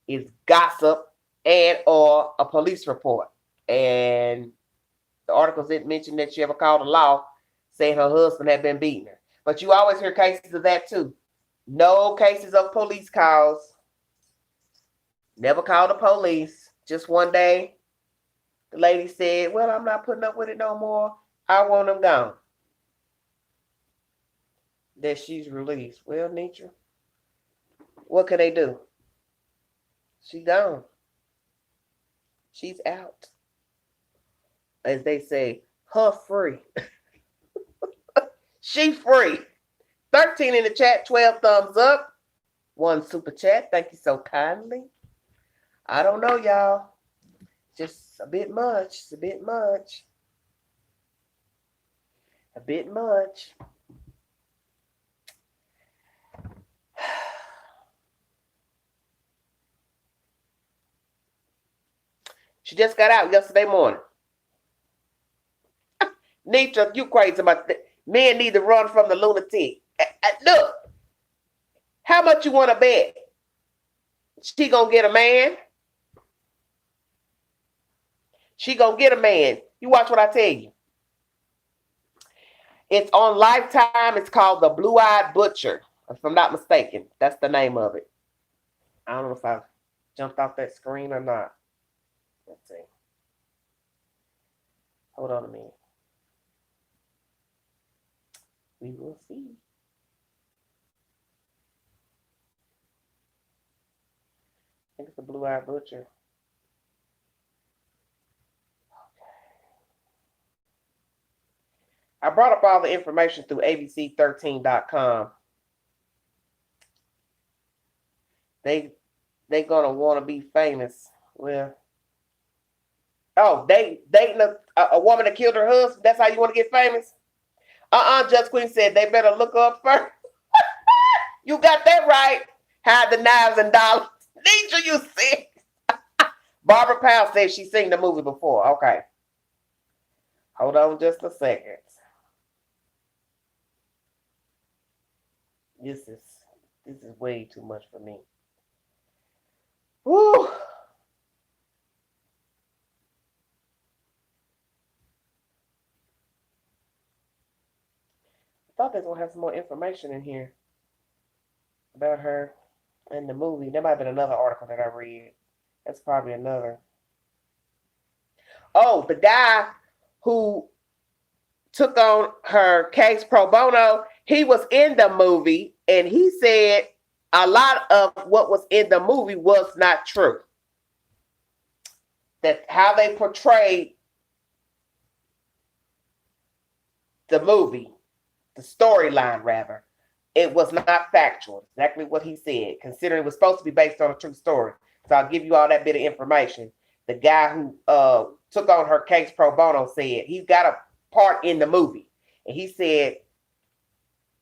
is gossip and or a police report. And the articles didn't mention that she ever called the law saying her husband had been beating her. But you always hear cases of that too. No cases of police calls. Never called the police. Just one day, the lady said, well, I'm not putting up with it no more. I want them gone. That she's released. Well, Nitra, what can they do? She gone. She's out. As they say, her free. She free. 13 in the chat, 12 thumbs up. 1 super chat. Thank you so kindly. I don't know, y'all. Just a bit much. It's a bit much. A bit much. She just got out yesterday morning. Nitra, you crazy about that. Men need to run from the lunatic. Look, how much you want to bet? She gonna get a man? She gonna get a man. You watch what I tell you. It's on Lifetime. It's called The Blue-Eyed Butcher, if I'm not mistaken. That's the name of it. I don't know if I jumped off that screen or not. Let's see. Hold on a minute. We will see. I think it's The Blue-Eyed Butcher. I brought up all the information through abc13.com. They gonna want to be famous. Well, they dating a woman that killed her husband. That's how you want to get famous? Judge Queen said they better look up first. You got that right. Hide the knives and dollars. Nisha, you see. Barbara Powell said she's seen the movie before. Okay. Hold on just a second. This is way too much for me. Woo! I thought they were gonna have some more information in here about her and the movie. There might have been another article that I read. That's probably another. Oh, the guy who took on her case pro bono, he was in the movie, and he said a lot of what was in the movie was not true. That how they portrayed the movie, the storyline rather, it was not factual. Exactly what he said, considering it was supposed to be based on a true story. So I'll give you all that bit of information. The guy who took on her case pro bono said he's got a part in the movie, and he said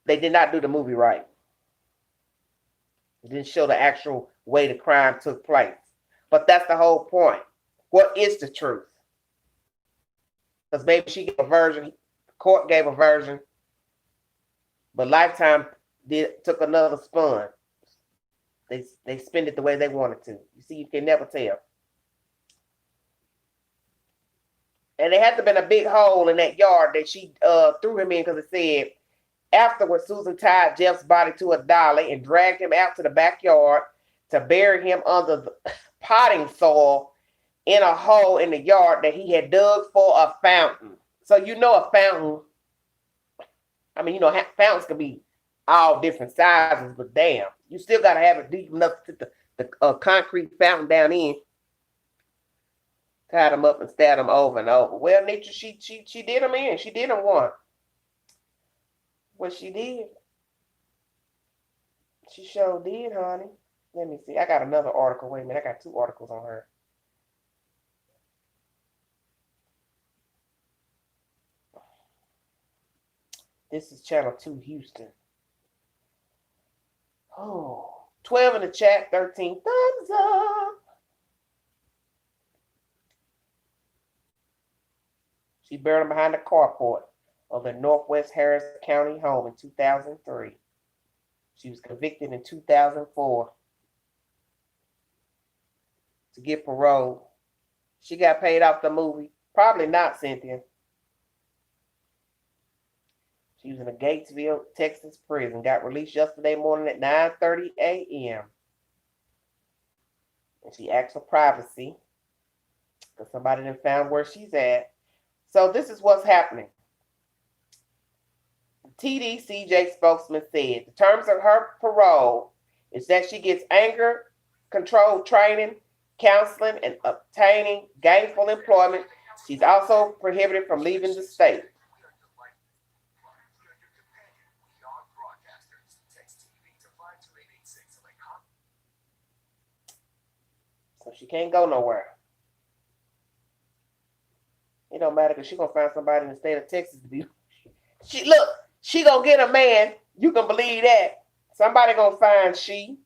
they did not do the movie right. It didn't show the actual way the crime took place. But that's the whole point. What is the truth? Because maybe she gave a version, the court gave a version, but Lifetime took another spin. They spend it the way they wanted to. You see, you can never tell. And there had to have been a big hole in that yard that she threw him in, because it said, afterwards, Susan tied Jeff's body to a dolly and dragged him out to the backyard to bury him under the potting soil in a hole in the yard that he had dug for a fountain. So you know a fountain, I mean, you know, fountains can be all different sizes, but damn, you still got to have it deep enough to put the concrete fountain down in. Tied him up and stabbed him over and over. Well, Nature, she did him in. She did him one. What she did. She sure did, honey. Let me see. I got another article. Wait a minute. I got 2 articles on her. This is Channel 2 Houston. Oh, 12 in the chat, 13 thumbs up. She buried him behind the carport of the Northwest Harris County home in 2003. She was convicted in 2004 to get parole. She got paid off the movie. Probably not, Cynthia. She was in a Gatesville, Texas prison. Got released yesterday morning at 9:30 a.m. And she asked for privacy because somebody done found where she's at. So this is what's happening. TDCJ spokesman said the terms of her parole is that she gets anger control training, counseling, and obtaining gainful employment. She's also prohibited from leaving the state. So she can't go nowhere. It don't matter because she's going to find somebody in the state of Texas to be. She gonna get a man. You can believe that. Somebody gonna find she.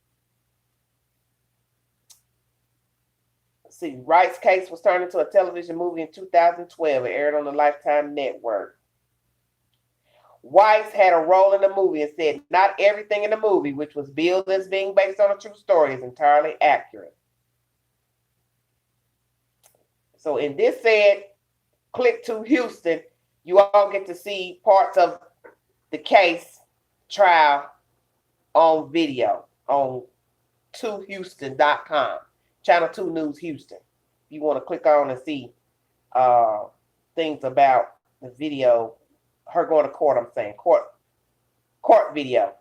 See, Wright's case was turned into a television movie in 2012. It aired on the Lifetime Network. Weiss had a role in the movie and said not everything in the movie, which was billed as being based on a true story, is entirely accurate. So in this said, click to Houston, you all get to see parts of the case trial on video on 2houston.com, Channel 2 News Houston. If you want to click on and see things about the video, her going to court, I'm saying, court video.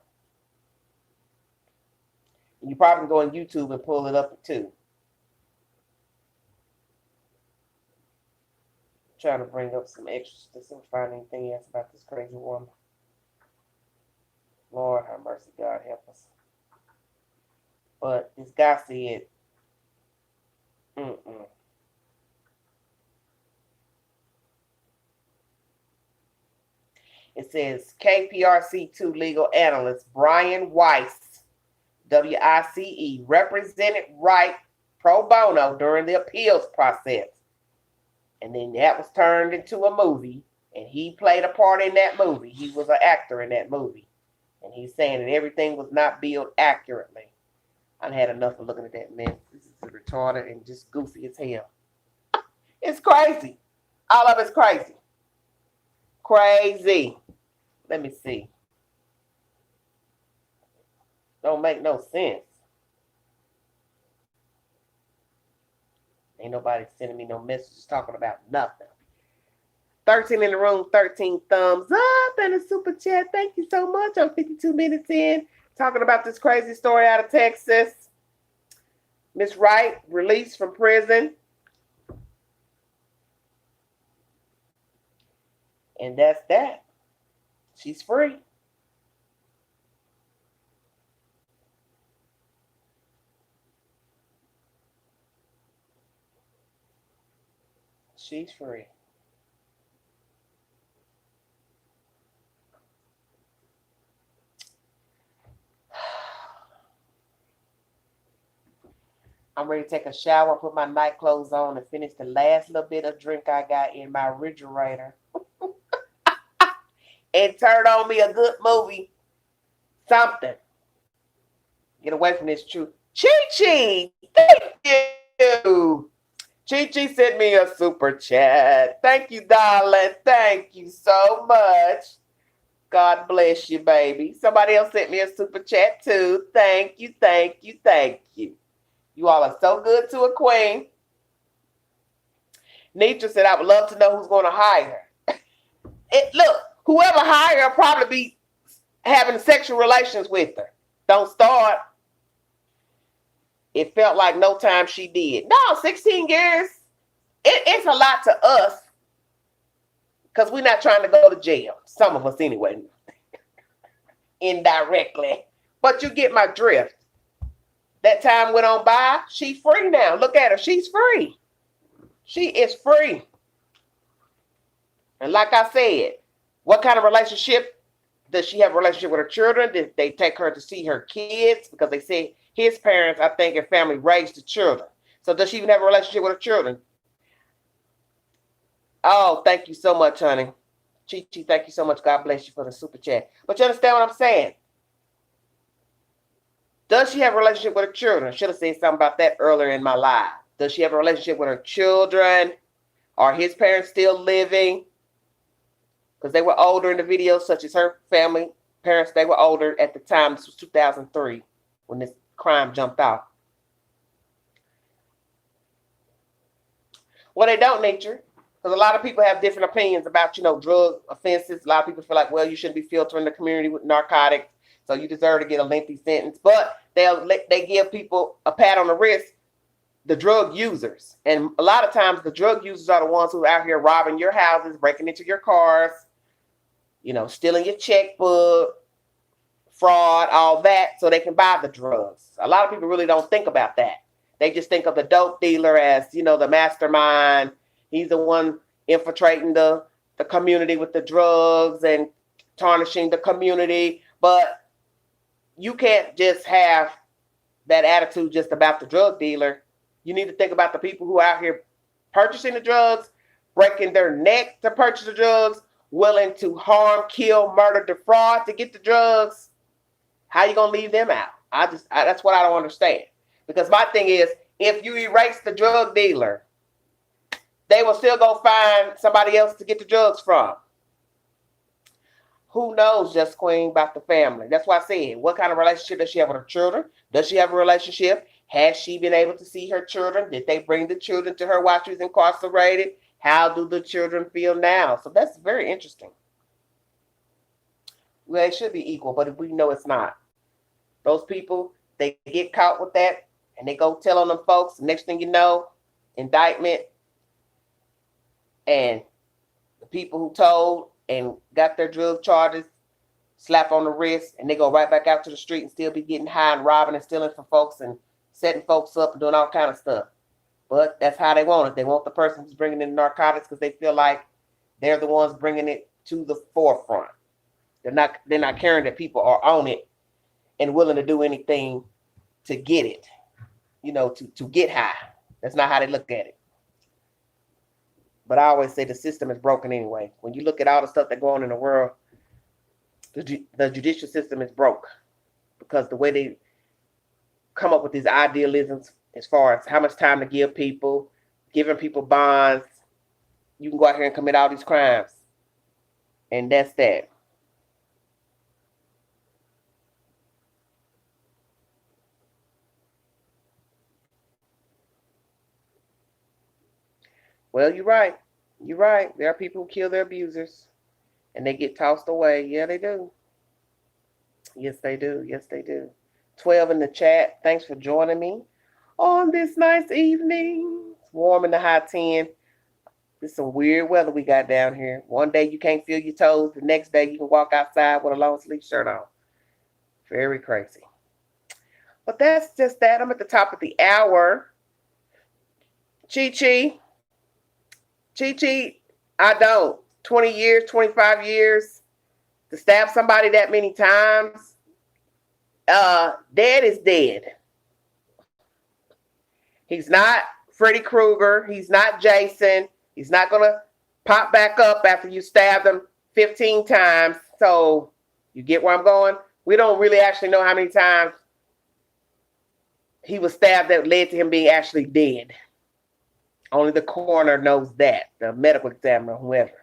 You probably can go on YouTube and pull it up too. Trying to bring up some extras to see if I find anything else about this crazy woman. Lord have mercy, God help us. But this guy said, It says KPRC2 legal analyst Brian Weiss, WICE, represented Wright pro bono during the appeals process. And then that was turned into a movie, and he played a part in that movie. He was an actor in that movie. And he's saying that everything was not billed accurately. I've had enough of looking at that, man. This is retarded and just goofy as hell. It's crazy. All of it's crazy. Crazy. Let me see. Don't make no sense. Ain't nobody sending me no messages talking about nothing. 13 in the room, 13 thumbs up and a super chat. Thank you so much. I'm 52 minutes in talking about this crazy story out of Texas. Miss Wright released from prison. And that's that. She's free. She's free. I'm ready to take a shower, put my night clothes on, and finish the last little bit of drink I got in my refrigerator. And turn on me a good movie. Something. Get away from this truth. Chi-Chi, thank you. Chi-Chi sent me a super chat. Thank you, darling. Thank you so much. God bless you, baby. Somebody else sent me a super chat, too. Thank you, thank you, thank you. You all are so good to a queen. Nitra said, I would love to know who's going to hire her. Look, whoever hired her probably be having sexual relations with her. Don't start. It felt like no time she did. No, 16 years. It's a lot to us because we're not trying to go to jail. Some of us anyway. Indirectly. But you get my drift. That time went on by. She's free now. Look at her. She's free. She is free. And like I said, what kind of relationship does she have a relationship with her children? Did they take her to see her kids? Because they say his parents, I think, and family raised the children. So does she even have a relationship with her children? Oh, thank you so much, honey. Chi-Chi, thank you so much. God bless you for the super chat. But you understand what I'm saying? Does she have a relationship with her children? I should have said something about that earlier in my live. Does she have a relationship with her children? Are his parents still living? Because they were older in the video, such as her family, parents, they were older at the time. This was 2003 when this crime jumped out. Well, they don't, Nature. Because a lot of people have different opinions about, drug offenses. A lot of people feel like, well, you shouldn't be filtering the community with narcotics, so you deserve to get a lengthy sentence. But they give people a pat on the wrist, the drug users. And a lot of times the drug users are the ones who are out here robbing your houses, breaking into your cars, stealing your checkbook, fraud, all that, so they can buy the drugs. A lot of people really don't think about that. They just think of the dope dealer as, the mastermind. He's the one infiltrating the community with the drugs and tarnishing the community. But you can't just have that attitude just about the drug dealer. You need to think about the people who are out here purchasing the drugs, breaking their neck to purchase the drugs, willing to harm, kill, murder, defraud to get the drugs. How you gonna leave them out? That's what I don't understand. Because my thing is, if you erase the drug dealer, they will still go find somebody else to get the drugs from. Who knows, Just Queen, about the family? That's why I said, what kind of relationship does she have with her children? Does she have a relationship? Has she been able to see her children? Did they bring the children to her while she was incarcerated? How do the children feel now? So that's very interesting. Well, it should be equal, but we know it's not. Those people, they get caught with that, and they go tell on them folks. Next thing you know, indictment, and the people who told and got their drug charges, slap on the wrist, and they go right back out to the street and still be getting high and robbing and stealing from folks and setting folks up and doing all kind of stuff. But that's how they want it. They want the person who's bringing in narcotics because they feel like they're the ones bringing it to the forefront. They're not caring that people are on it and willing to do anything to get it, to get high. That's not how they look at it. But I always say the system is broken anyway. When you look at all the stuff that's going on in the world, the judicial system is broke because the way they come up with these idealisms as far as how much time to give people, giving people bonds, you can go out here and commit all these crimes. And that's that. Well, you're right. You're right. There are people who kill their abusers and they get tossed away. Yeah, they do. Yes, they do. Yes, they do. 12 in the chat. Thanks for joining me on this nice evening. It's warm in the high 10. It's some weird weather we got down here. One day you can't feel your toes. The next day you can walk outside with a long sleeve shirt on. Very crazy. But that's just that. I'm at the top of the hour. Chi, I don't. 20 years, 25 years to stab somebody that many times. Dead is dead. He's not Freddy Krueger. He's not Jason. He's not going to pop back up after you stabbed him 15 times. So you get where I'm going? We don't really actually know how many times he was stabbed that led to him being actually dead. Only the coroner knows that, the medical examiner, whoever.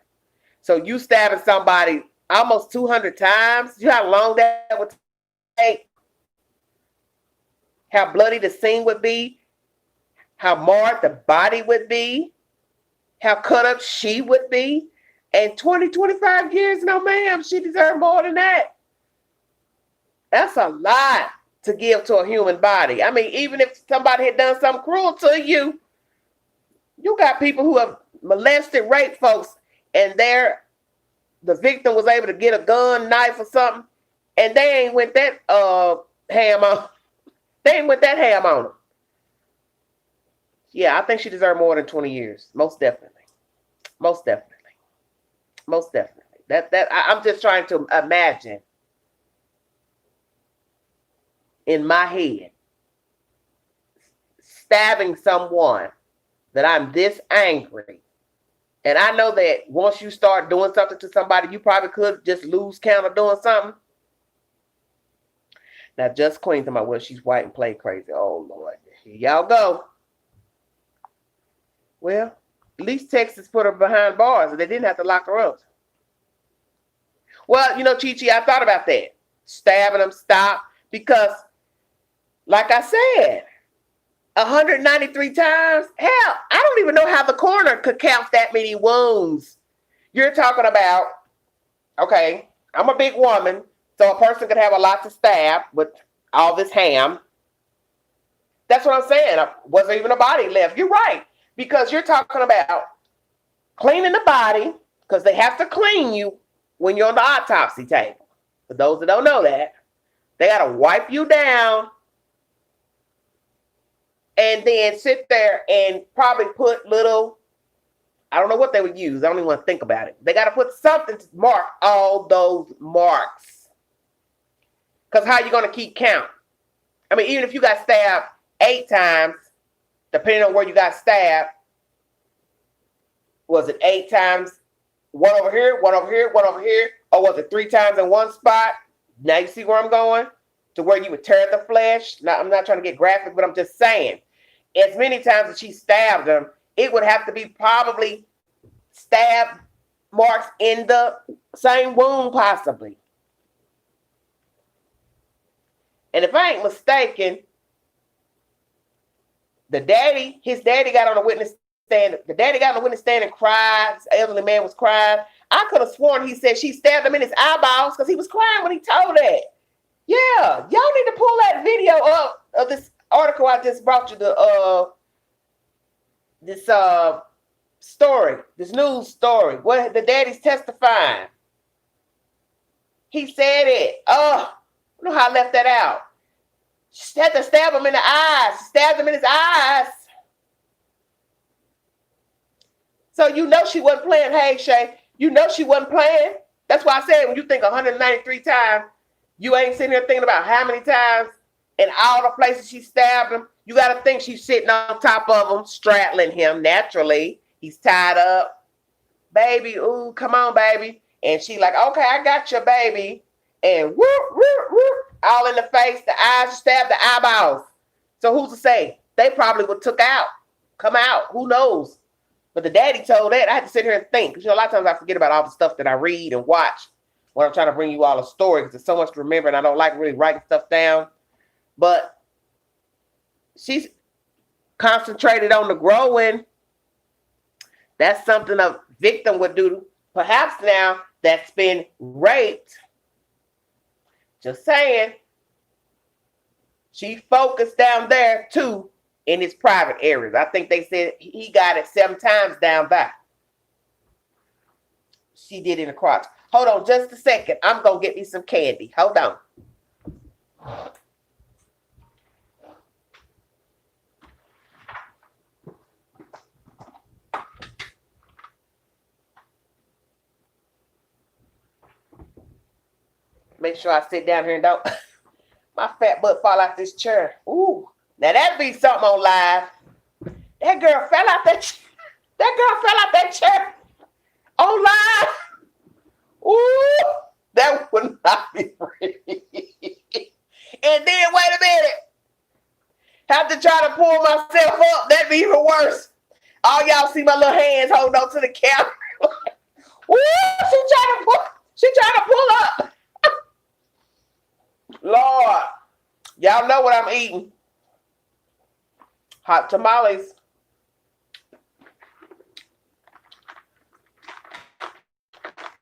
So you stabbing somebody almost 200 times, you know how long that would take? How bloody the scene would be? How marred the body would be? How cut up she would be? And 20, 25 years, no ma'am, she deserved more than that. That's a lot to give to a human body. I mean, even if somebody had done something cruel to you, you got people who have molested, raped folks, and the victim was able to get a gun, knife, or something, and they ain't went that ham on. They ain't went that ham on them. Yeah, I think she deserved more than 20 years. Most definitely. Most definitely. Most definitely. I'm just trying to imagine in my head stabbing someone that I'm this angry. And I know that once you start doing something to somebody, you probably could just lose count of doing something. Now, Just Queen talking about, well, she's white and play crazy. Oh, Lord. Here y'all go. Well, at least Texas put her behind bars and they didn't have to lock her up. Well, Chi, I thought about that. Stabbing them, stop. Because, like I said, 193 times? Hell, I don't even know how the coroner could count that many wounds. You're talking about, okay, I'm a big woman, so a person could have a lot to stab with all this ham. That's what I'm saying. Wasn't even a body left. You're right. Because you're talking about cleaning the body, because they have to clean you when you're on the autopsy table. For those that don't know that, they got to wipe you down and then sit there and probably put little I don't know what they would use. I don't even want to think about it. They got to put something to mark all those marks. Because how you going to keep count? I mean, even if you got stabbed 8 times, depending on where you got stabbed, was it 8 times, one over here, one over here, one over here, or was it 3 times in one spot? Now you see where I'm going? To where you would tear the flesh. Now, I'm not trying to get graphic, but I'm just saying, as many times as she stabbed him, it would have to be probably stab marks in the same wound, possibly. And if I ain't mistaken, his daddy got on the witness stand. The daddy got on the witness stand and cried. This elderly man was crying. I could have sworn he said she stabbed him in his eyeballs because he was crying when he told that. Yeah, y'all need to pull that video up of this article I just brought you, this story, this news story, where the daddy's testifying. He said it. I don't know how I left that out. She had to stab him in the eyes. She stabbed him in his eyes. So you know she wasn't playing. Hey, Shay, you know she wasn't playing. That's why I said when you think 193 times, you ain't sitting here thinking about how many times and all the places she stabbed him. You got to think she's sitting on top of him, straddling him naturally. He's tied up. Baby, ooh, come on, baby. And she like, okay, I got you, baby. And whoop, whoop, whoop, all in the face, the eyes, stabbed the eyeballs. So who's to say? They probably would come out. Who knows? But the daddy told that. I had to sit here and think. Because a lot of times I forget about all the stuff that I read and watch when I'm trying to bring you all a story, because there's so much to remember and I don't like really writing stuff down. But she's concentrated on the growing. That's something a victim would do. Perhaps now that's been raped. Just saying. She focused down there too in his private areas. I think they said he got it 7 times down there. She did in the crotch. Hold on just a second. I'm going to get me some candy. Hold on. Make sure I sit down here and don't my fat butt fall out this chair. Ooh, now that'd be something on live. That girl fell out that chair on live. Ooh, that would not be pretty. And then wait a minute, have to try to pull myself up. That'd be even worse. All y'all see my little hands holding on to the camera. Ooh, she trying to pull up. Lord, y'all know what I'm eating. Hot tamales.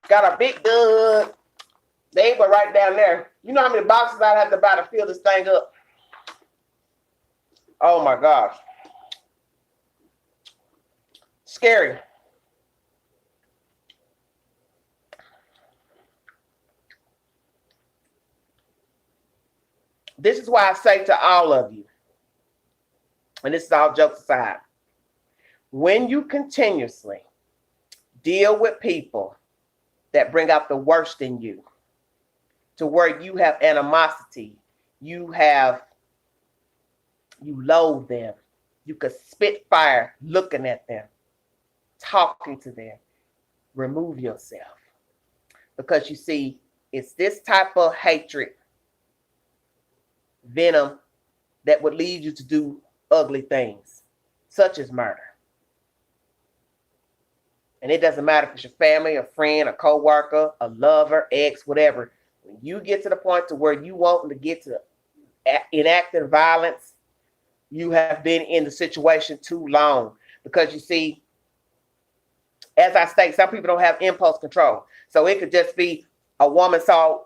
Got a big dud. They were right down there. You know how many boxes I'd have to buy to fill this thing up? Oh my gosh. Scary. This is why I say to all of you, and this is all jokes aside, when you continuously deal with people that bring out the worst in you, to where you have animosity, you loathe them, you could spit fire looking at them, talking to them, remove yourself. Because you see, it's this type of hatred, venom, that would lead you to do ugly things, such as murder. And it doesn't matter if it's your family, a friend, a co-worker, a lover, ex, whatever. When you get to the point to where you want to get to enacting violence, you have been in the situation too long. Because you see, as I state, some people don't have impulse control. So it could just be a woman saw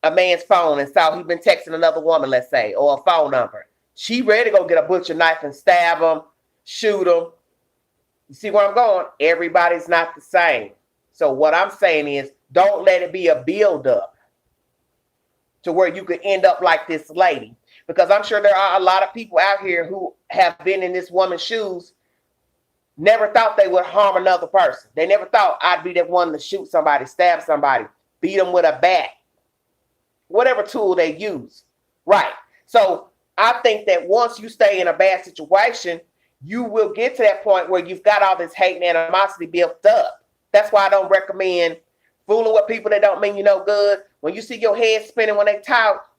a man's phone and saw he'd been texting another woman, let's say, or a phone number. She ready to go get a butcher knife and stab him, shoot him. You see where I'm going? Everybody's not the same. So what I'm saying is, don't let it be a build-up to where you could end up like this lady. Because I'm sure there are a lot of people out here who have been in this woman's shoes never thought they would harm another person. They never thought I'd be the one to shoot somebody, stab somebody, beat them with a bat, whatever tool they use. Right. So I think that once you stay in a bad situation, you will get to that point where you've got all this hate and animosity built up. That's why I don't recommend fooling with people that don't mean you no good. When you see your head spinning when they talk,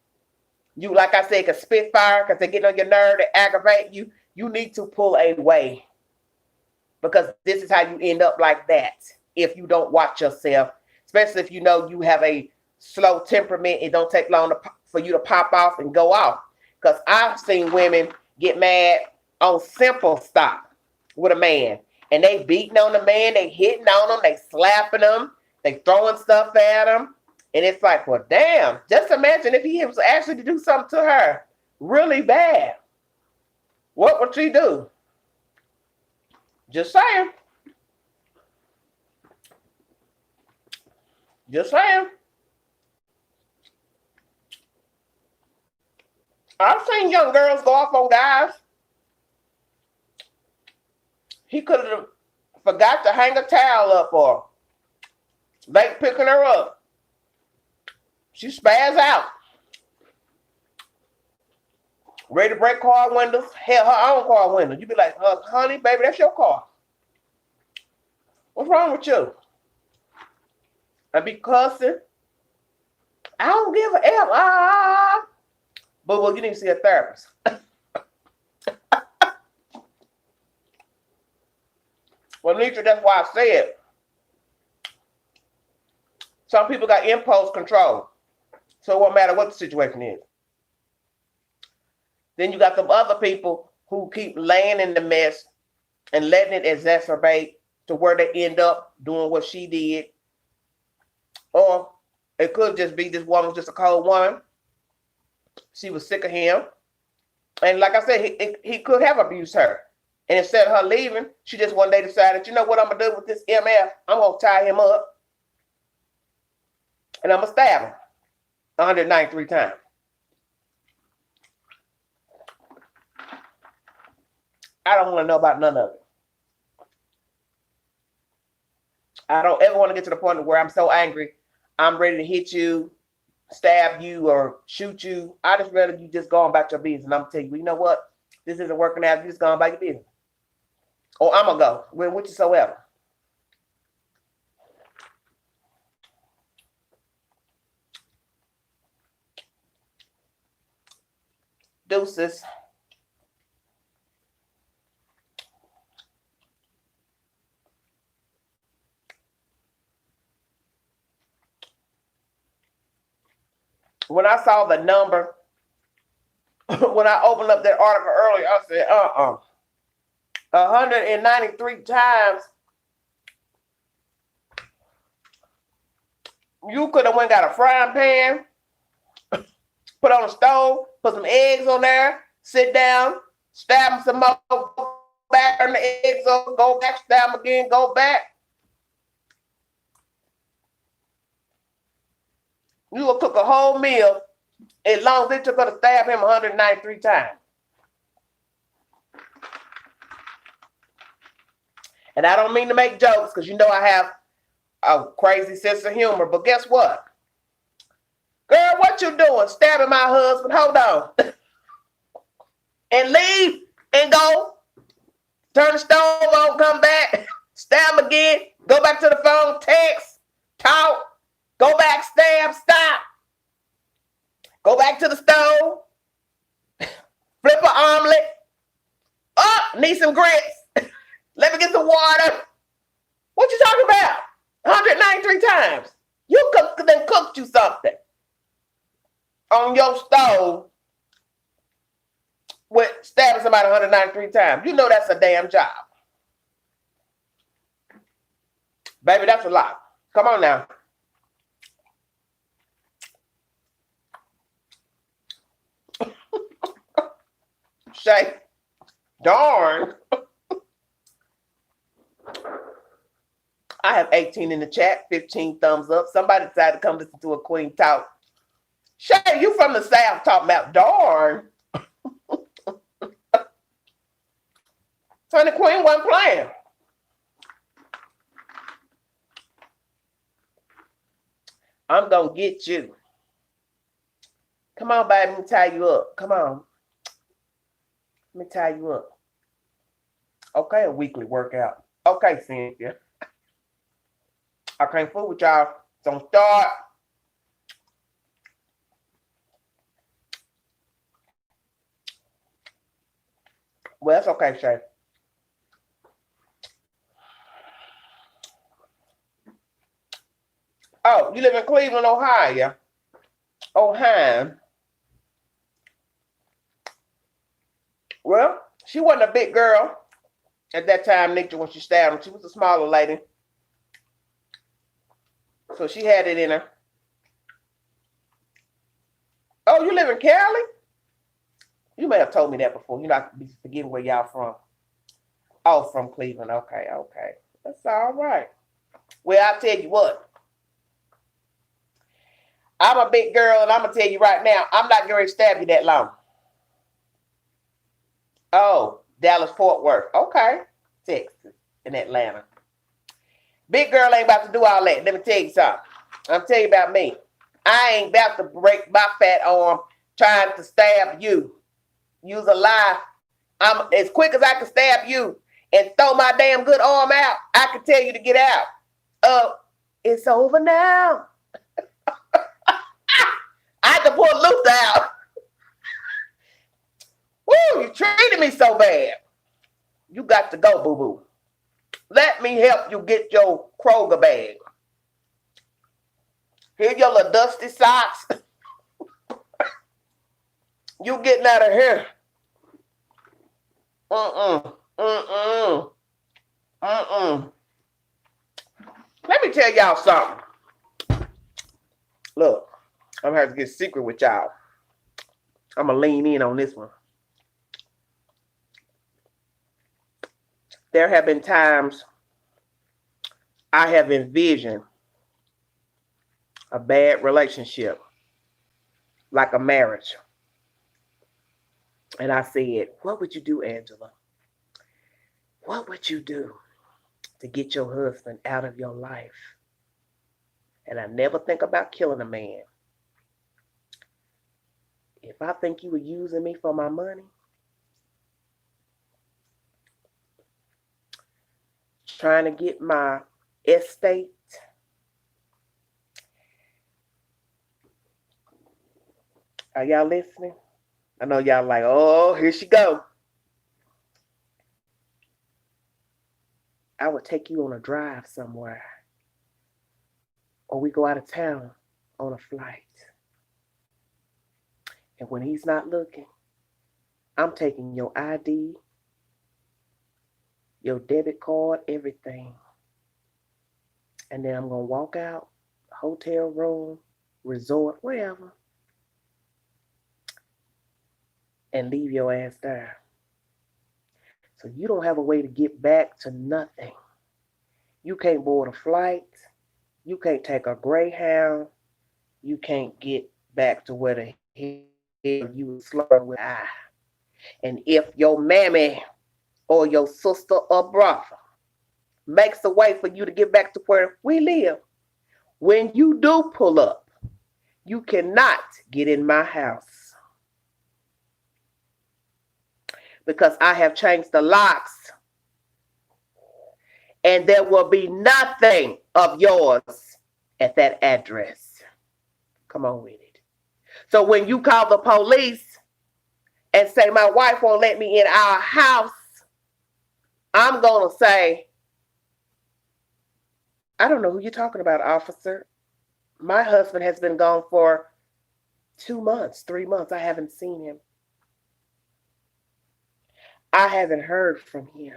you, like I said, can spit fire because they get on your nerve, they aggravate you. You need to pull away, because this is how you end up like that if you don't watch yourself, especially if you know you have a slow temperament. It don't take long for you to pop off and go off, because I've seen women get mad on simple stuff with a man, and they beating on the man, they hitting on them, they slapping them, they throwing stuff at him. And it's like, well, damn, just imagine if he was actually to do something to her really bad. What would she do? Just saying. Just saying. I've seen young girls go off on guys. He could have forgot to hang a towel up or late picking her up. She spaz out. Ready to break car windows. Hell, her own car window. You be like, honey, baby, that's your car. What's wrong with you? I be cussing. I don't give a F. But well, you need to see a therapist. Well, Nitra, that's why I said some people got impulse control. So it won't matter what the situation is. Then you got some other people who keep laying in the mess and letting it exacerbate to where they end up doing what she did. Or it could just be this woman was just a cold woman. She was sick of him. And like I said, he could have abused her. And instead of her leaving, she just one day decided, you know what I'm going to do with this MF? I'm going to tie him up. And I'm going to stab him 193 times. I don't want to know about none of it. I don't ever want to get to the point where I'm so angry, I'm ready to hit you, stab you, or shoot you. I just rather you just go on about your business. And I'm going to tell you, you know what? This isn't working out. You just go on about your business. Or I'm going to go, whichsoever. Deuces. When I saw the number, when I opened up that article earlier, I said, 193 times. You could have went and got a frying pan, put on a stove, put some eggs on there, sit down, stab them some more, go back, turn the eggs over, go back, stab them again, go back. You will cook a whole meal as long as it took her to stab him 193 times. And I don't mean to make jokes, because you know I have a crazy sense of humor, but guess what? Girl, what you doing? Stabbing my husband? Hold on. And leave and go. Turn the stove on, come back, stab him again, go back to the phone, text, talk, go back, stab, stop. Go back to the stove, flip an omelet. Oh, need some grits. Let me get some water. What you talking about? 193 times. You then cooked you something on your stove with stabbing somebody 193 times. You know that's a damn job. Baby, that's a lot. Come on now. Shay, darn. I have 18 in the chat, 15 thumbs up. Somebody decided to come listen to a queen talk. Shay, you from the South talking about darn. Honey, queen wasn't playing. I'm gonna get you. Come on, baby, let me tie you up. Come on. Let me tie you up. Okay, a weekly workout. Okay, Cynthia. I can't fool with y'all. Don't start. Well, that's okay, Shay. Oh, you live in Cleveland, Ohio. Ohio. Well, she wasn't a big girl at that time, Nikki, when she stabbed him. She was a smaller lady. So she had it in her. Oh, you live in Cali? You may have told me that before. You not be forgetting where y'all from. Oh, from Cleveland. Okay, okay. That's all right. Well, I'll tell you what. I'm a big girl, and I'm going to tell you right now, I'm not going to stab you that long. Oh, Dallas, Fort Worth. Okay. Texas and Atlanta. Big girl ain't about to do all that. Let me tell you something. I'm telling you about me. I ain't about to break my fat arm trying to stab you. Use a lie. I'm as quick as I can stab you and throw my damn good arm out. I can tell you to get out. It's over now. I had to pull Luther out. Woo, you treated me so bad. You got to go, boo-boo. Let me help you get your Kroger bag. Here's your little dusty socks. You getting out of here. Let me tell y'all something. Look, I'm gonna have to get secret with y'all. I'm gonna lean in on this one. There have been times I have envisioned a bad relationship, like a marriage. And I said, what would you do, Angela? What would you do to get your husband out of your life? And I never think about killing a man. If I think you were using me for my money, trying to get my estate, are y'all listening? I know y'all like, oh, here she go. I would take you on a drive somewhere. Or we go out of town on a flight. And when he's not looking, I'm taking your ID, your debit card, everything. And then I'm going to walk out, hotel room, resort, wherever, and leave your ass there. So you don't have a way to get back to nothing. You can't board a flight. You can't take a Greyhound. You can't get back to where the hell you were slurring with I. And if your mammy or your sister or brother makes a way for you to get back to where we live, when you do pull up, you cannot get in my house. Because I have changed the locks. And there will be nothing of yours at that address. Come on with it. So when you call the police and say, my wife won't let me in our house, I'm going to say, I don't know who you're talking about, officer. My husband has been gone for 2 months, 3 months. I haven't seen him. I haven't heard from him.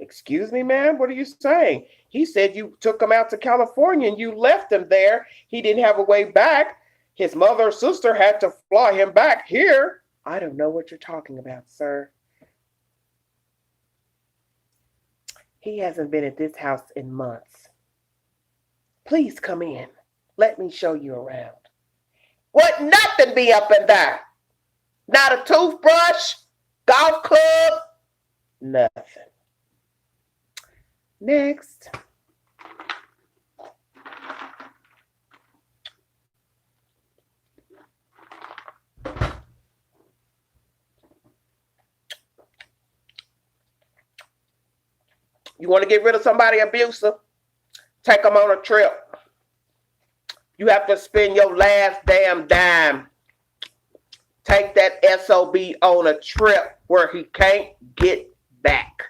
Excuse me, ma'am, what are you saying? He said you took him out to California and you left him there. He didn't have a way back. His mother or sister had to fly him back here. I don't know what you're talking about, sir. He hasn't been at this house in months. Please come in. Let me show you around. What nothing be up in there? Not a toothbrush, golf club, nothing. Next. You want to get rid of somebody abusive? Take them on a trip. You have to spend your last damn dime. Take that SOB on a trip where he can't get back.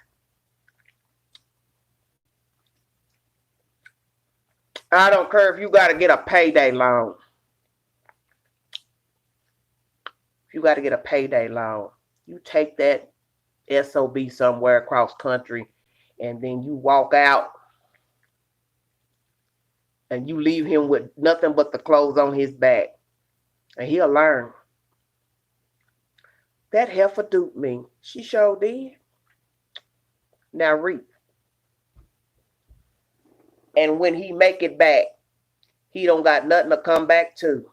I don't care if you got to get a payday loan. If you got to get a payday loan, you take that SOB somewhere across country and then you walk out and you leave him with nothing but the clothes on his back. And he'll learn. That heifer duped me. She sure did. Now reap. And when he make it back, he don't got nothing to come back to.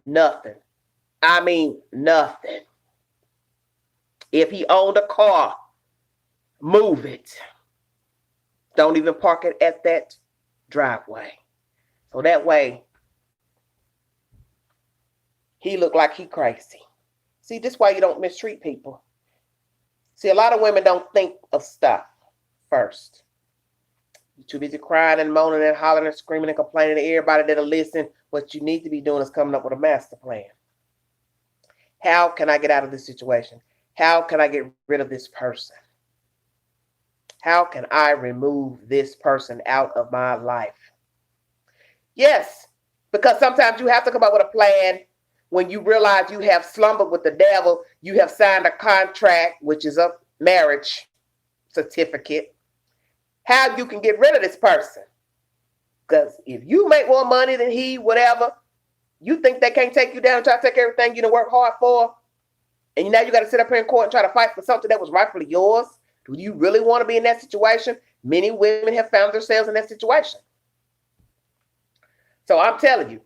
Nothing. I mean, nothing. If he owned a car, move it. Don't even park it at that driveway. So that way, he look like he crazy. See, this is why you don't mistreat people. See, a lot of women don't think of stuff first. You're too busy crying and moaning and hollering and screaming and complaining to everybody that'll listen. What you need to be doing is coming up with a master plan. How can I get out of this situation? How can I get rid of this person? How can I remove this person out of my life? Yes, because sometimes you have to come up with a plan when you realize you have slumbered with the devil. You have signed a contract, which is a marriage certificate. How you can get rid of this person. Because if you make more money than he, whatever, you think they can't take you down and try to take everything you done work hard for? And now you got to sit up here in court and try to fight for something that was rightfully yours? Do you really want to be in that situation? Many women have found themselves in that situation. So I'm telling you,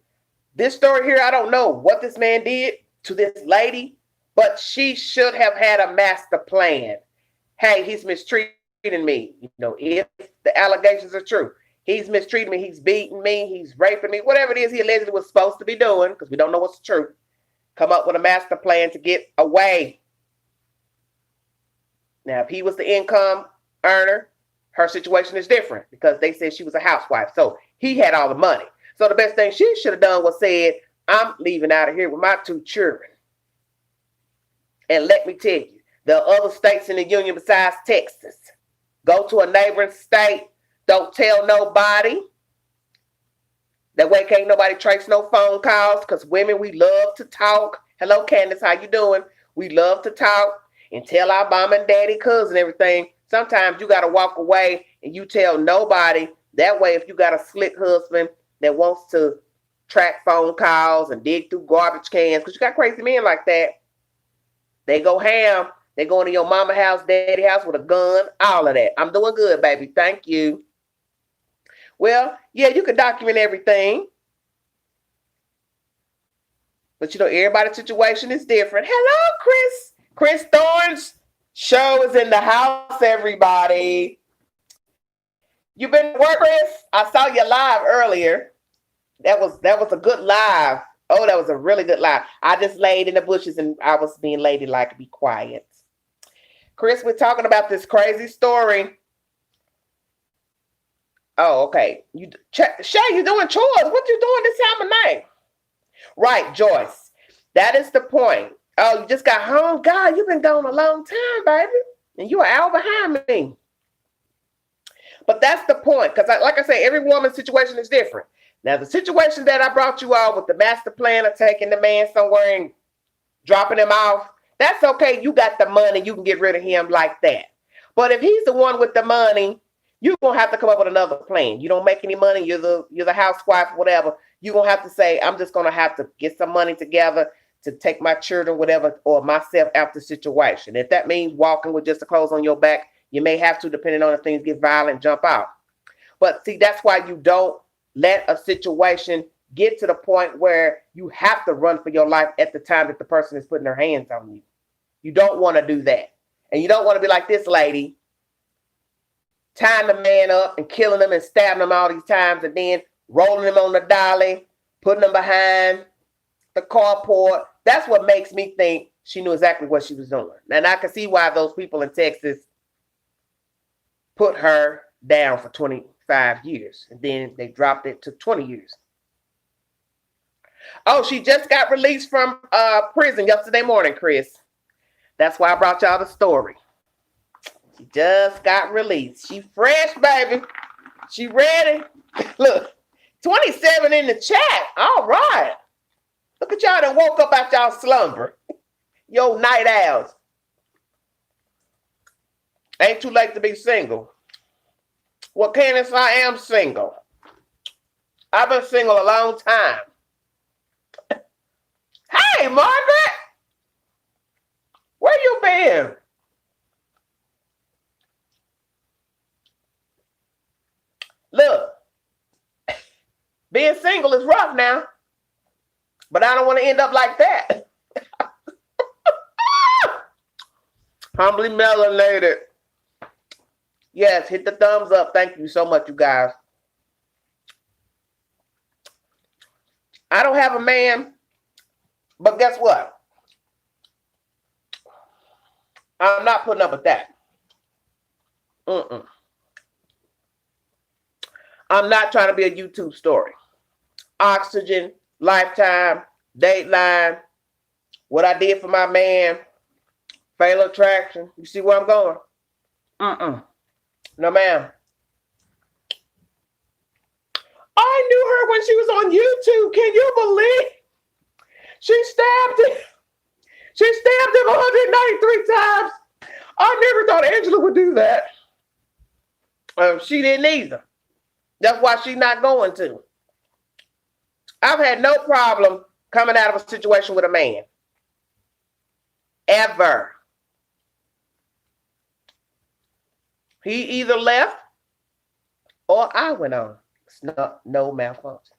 this story here, I don't know what this man did to this lady, but she should have had a master plan. Hey, he's mistreating me. You know, if the allegations are true, he's mistreating me, he's beating me, he's raping me, whatever it is he allegedly was supposed to be doing, because we don't know what's true. Come up with a master plan to get away. Now, if he was the income earner, her situation is different because they said she was a housewife. So he had all the money. So the best thing she should have done was said, I'm leaving out of here with my 2 children. And let me tell you, there are other states in the union besides Texas. Go to a neighboring state. Don't tell nobody. That way can't nobody trace no phone calls, because women, we love to talk. Hello, Candace, how you doing? We love to talk and tell our mom and daddy, cousin, everything. Sometimes you got to walk away and you tell nobody. That way, if you got a slick husband that wants to track phone calls and dig through garbage cans, because you got crazy men like that. They go ham. They go into your mama house, daddy house with a gun, all of that. I'm doing good, baby. Thank you. Well, yeah, you can document everything. But, you know, everybody's situation is different. Hello, Chris. Chris Thorne's show is in the house, everybody. You been at work, Chris? I saw you live earlier. That was a good live. Oh, that was a really good live. I just laid in the bushes and I was being ladylike, be quiet. Chris, we're talking about this crazy story. Oh, okay. Shay, you doing chores? What you doing this time of night? Right, Joyce. That is the point. Oh, you just got home? God, you've been gone a long time, baby. And you are out behind me. But that's the point. Because like I say, every woman's situation is different. Now, the situation that I brought you all with the master plan of taking the man somewhere and dropping him off, that's okay. You got the money. You can get rid of him like that. But if he's the one with the money, you're going to have to come up with another plan. You don't make any money. You're the housewife, whatever. You're going to have to say, I'm just going to have to get some money together to take my children, whatever, or myself out the situation. If that means walking with just the clothes on your back, you may have to, depending on if things get violent, jump out. But see, that's why you don't let a situation get to the point where you have to run for your life at the time that the person is putting their hands on you. You don't want to do that. And you don't want to be like this lady, tying the man up and killing him and stabbing him all these times and then rolling him on the dolly, putting him behind the carport. That's what makes me think She knew exactly what she was doing. And I can see why those people in Texas put her down for 25 years. And then they dropped it to 20 years. Oh, she just got released from prison yesterday morning, Chris. That's why I brought y'all the story. She just got released. She fresh, baby. She ready. Look, 27 in the chat. All right. Look at y'all that woke up out y'all slumber. Yo, night owls. Ain't too late to be single. Well, Candace, I am single. I've been single a long time. Hey, Margaret. Where you been? Look, being single is rough now, but I don't want to end up like that. Humbly melanated. Yes, hit the thumbs up. Thank you so much, you guys. I don't have a man, but guess what? I'm not putting up with that. I'm not trying to be a YouTube story. Oxygen, Lifetime, Dateline, what I did for my man, Fatal Attraction. You see where I'm going? No, ma'am. I knew her when she was on YouTube. Can you believe? She stabbed him. She stabbed him 193 times. I never thought Angela would do that. She didn't either. That's why she's not going to. I've had no problem coming out of a situation with a man. Ever. He either left or I went on. It's no malfunction.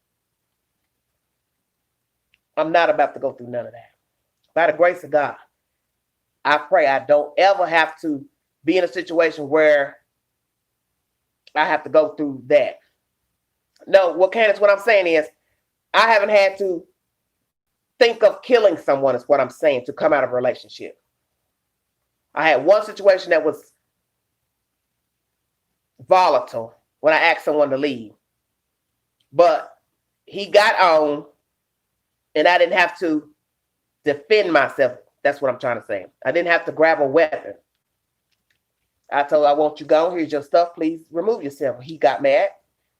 I'm not about to go through none of that. By the grace of God, I pray I don't ever have to be in a situation where I have to go through that. No, well, Candace, what I'm saying is I haven't had to think of killing someone is what I'm saying to come out of a relationship. I had one situation that was volatile when I asked someone to leave. But he got on and I didn't have to defend myself. That's what I'm trying to say. I didn't have to grab a weapon. I told him, I want you gone. Here's your stuff. Please remove yourself. He got mad.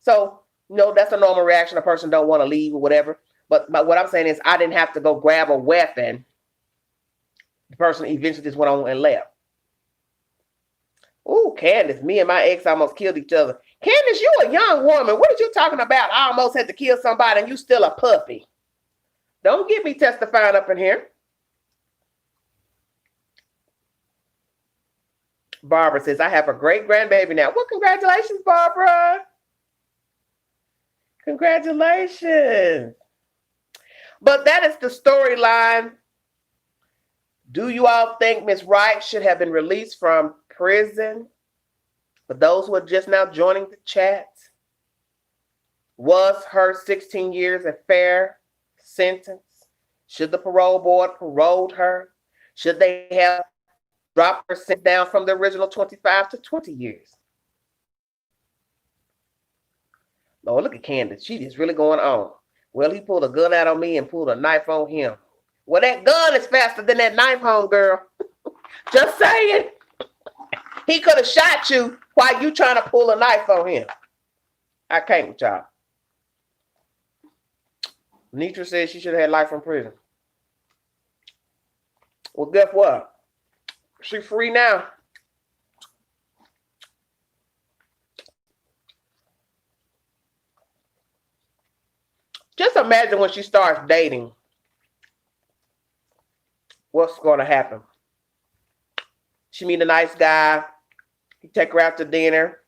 So, that's a normal reaction. A person don't want to leave or whatever. But what I'm saying is I didn't have to go grab a weapon. The person eventually just went on and left. Ooh, Candace, me and my ex almost killed each other. Candace, you a young woman. What are you talking about? I almost had to kill somebody and you still a puppy. Don't get me testifying up in here. Barbara says, I have a great grandbaby now. Well, congratulations, Barbara. Congratulations. But that is the storyline. Do you all think Miss Wright should have been released from prison? For those who are just now joining the chat, was her 16 years a fair sentence? Should the parole board paroled her? Should they have dropped her sentence down from the original 25 to 20 years? Oh, look at Candace. She is really going on. Well, he pulled a gun out on me and pulled a knife on him. Well, that gun is faster than that knife, homegirl. Just saying. He could have shot you while you trying to pull a knife on him. I can't with y'all. Nitra says she should have had life in prison. Well, guess what? She's free now. Just imagine when she starts dating. What's going to happen? She meet a nice guy. He take her out to dinner.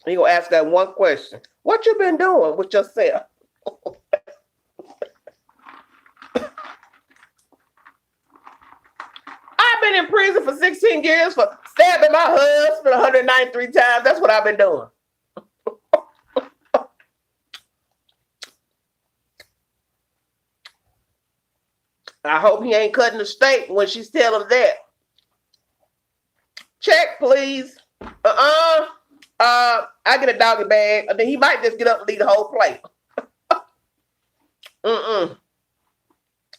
He gonna ask her one question. What you been doing with yourself? I've been in prison for 16 years for stabbing my husband 193 times. That's what I've been doing. I hope he ain't cutting the steak when she's telling that. Check, please. I get a doggy bag, and then he might just get up and leave the whole plate.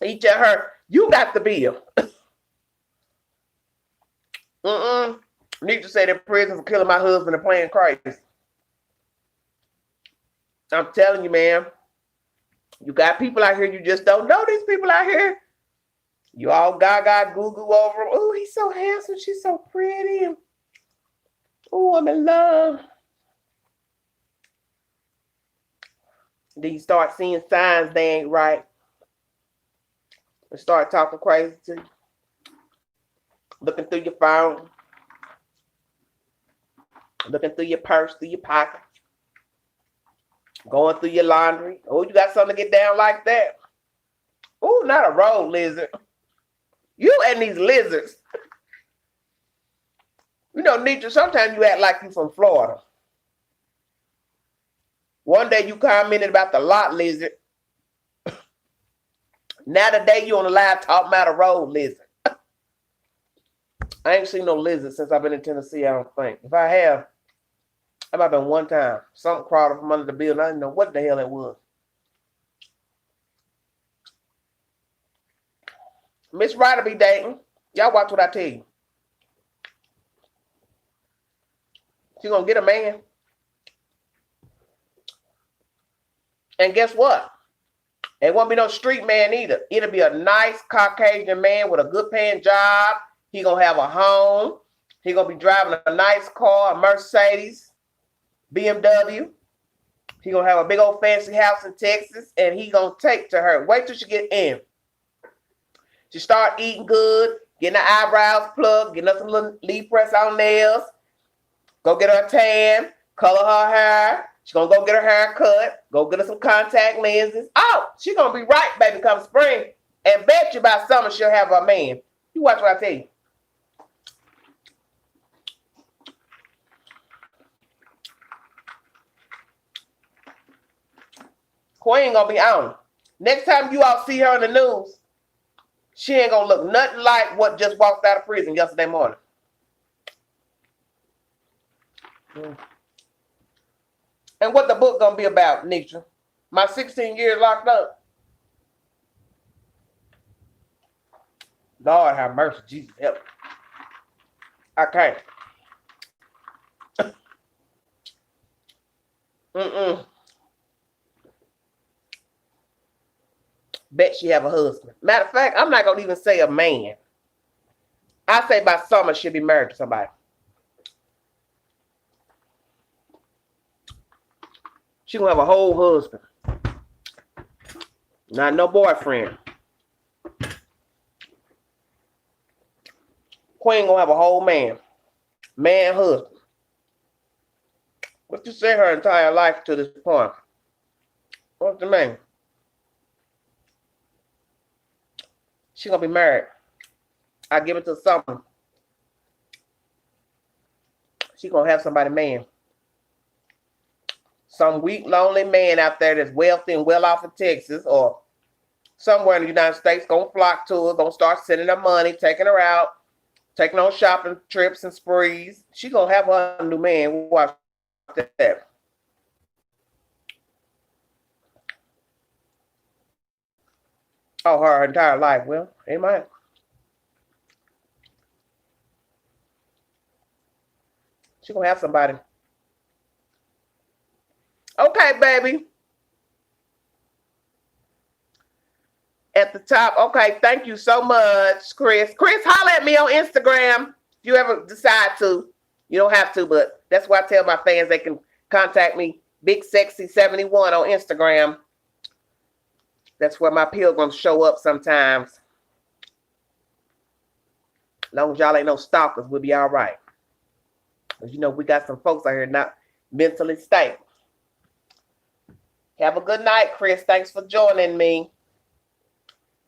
He tell her, you got the bill. Need to say that prison for killing my husband and playing crazy. I'm telling you, man. You got people out here, you just don't know these people out here. You all gaga goo goo over him. Oh, he's so handsome. She's so pretty. Oh, I'm in love. Then you start seeing signs they ain't right. And start talking crazy to you. Looking through your phone. Looking through your purse, through your pocket. Going through your laundry. Oh, you got something to get down like that? Oh, not a road lizard. You and these lizards. You know, Nietzsche, sometimes you act like you from Florida. One day you commented about the lot lizard. Now today you on the live talking about a road lizard. I ain't seen no lizard since I've been in Tennessee, I don't think. If I have, it might have been one time. Something crawled from under the building. I didn't know what the hell it was. Miss Wright will be dating. Y'all watch what I tell you. She gonna get a man. And guess what? It won't be no street man either. It'll be a nice Caucasian man with a good paying job. He gonna have a home. He gonna be driving a nice car, a Mercedes, BMW. He gonna have a big old fancy house in Texas, and he gonna take to her. Wait till she get in. She start eating good, getting her eyebrows plugged, getting her some little leaf press on nails. Go get her a tan, color her hair. She's gonna go get her hair cut, go get her some contact lenses. Oh, she's gonna be right, baby, come spring. And bet you by summer she'll have a man. You watch what I tell you. Queen gonna be on. Next time you all see her in the news, she ain't gonna look nothing like what just walked out of prison yesterday morning. And what the book gonna be about, Nietzsche? My 16 years locked up. Lord have mercy, Jesus help me. I can't. Bet she have a husband. Matter of fact, I'm not gonna even say a man. I say by summer she'll be married to somebody. She gonna have a whole husband. Not no boyfriend. Queen gonna have a whole man. Man husband. What you say her entire life to this point? What's the name? She gonna be married. I give it to something. She gonna have somebody man. Some weak, lonely man out there that's wealthy and well off in Texas or somewhere in the United States gonna flock to her, gonna start sending her money, taking her out, taking on shopping trips and sprees. She gonna have her new man. Watch that. Oh, her entire life. Well, amen. She gonna have somebody. Okay, baby. At the top. Okay, thank you so much, Chris. Chris, holler at me on Instagram if you ever decide to. You don't have to, but that's why I tell my fans they can contact me, Big Sexy 71 on Instagram. That's where my pilgrims show up sometimes. As long as y'all ain't no stalkers, we'll be all right. Because, you know, we got some folks out here not mentally stable. Have a good night, Chris. Thanks for joining me.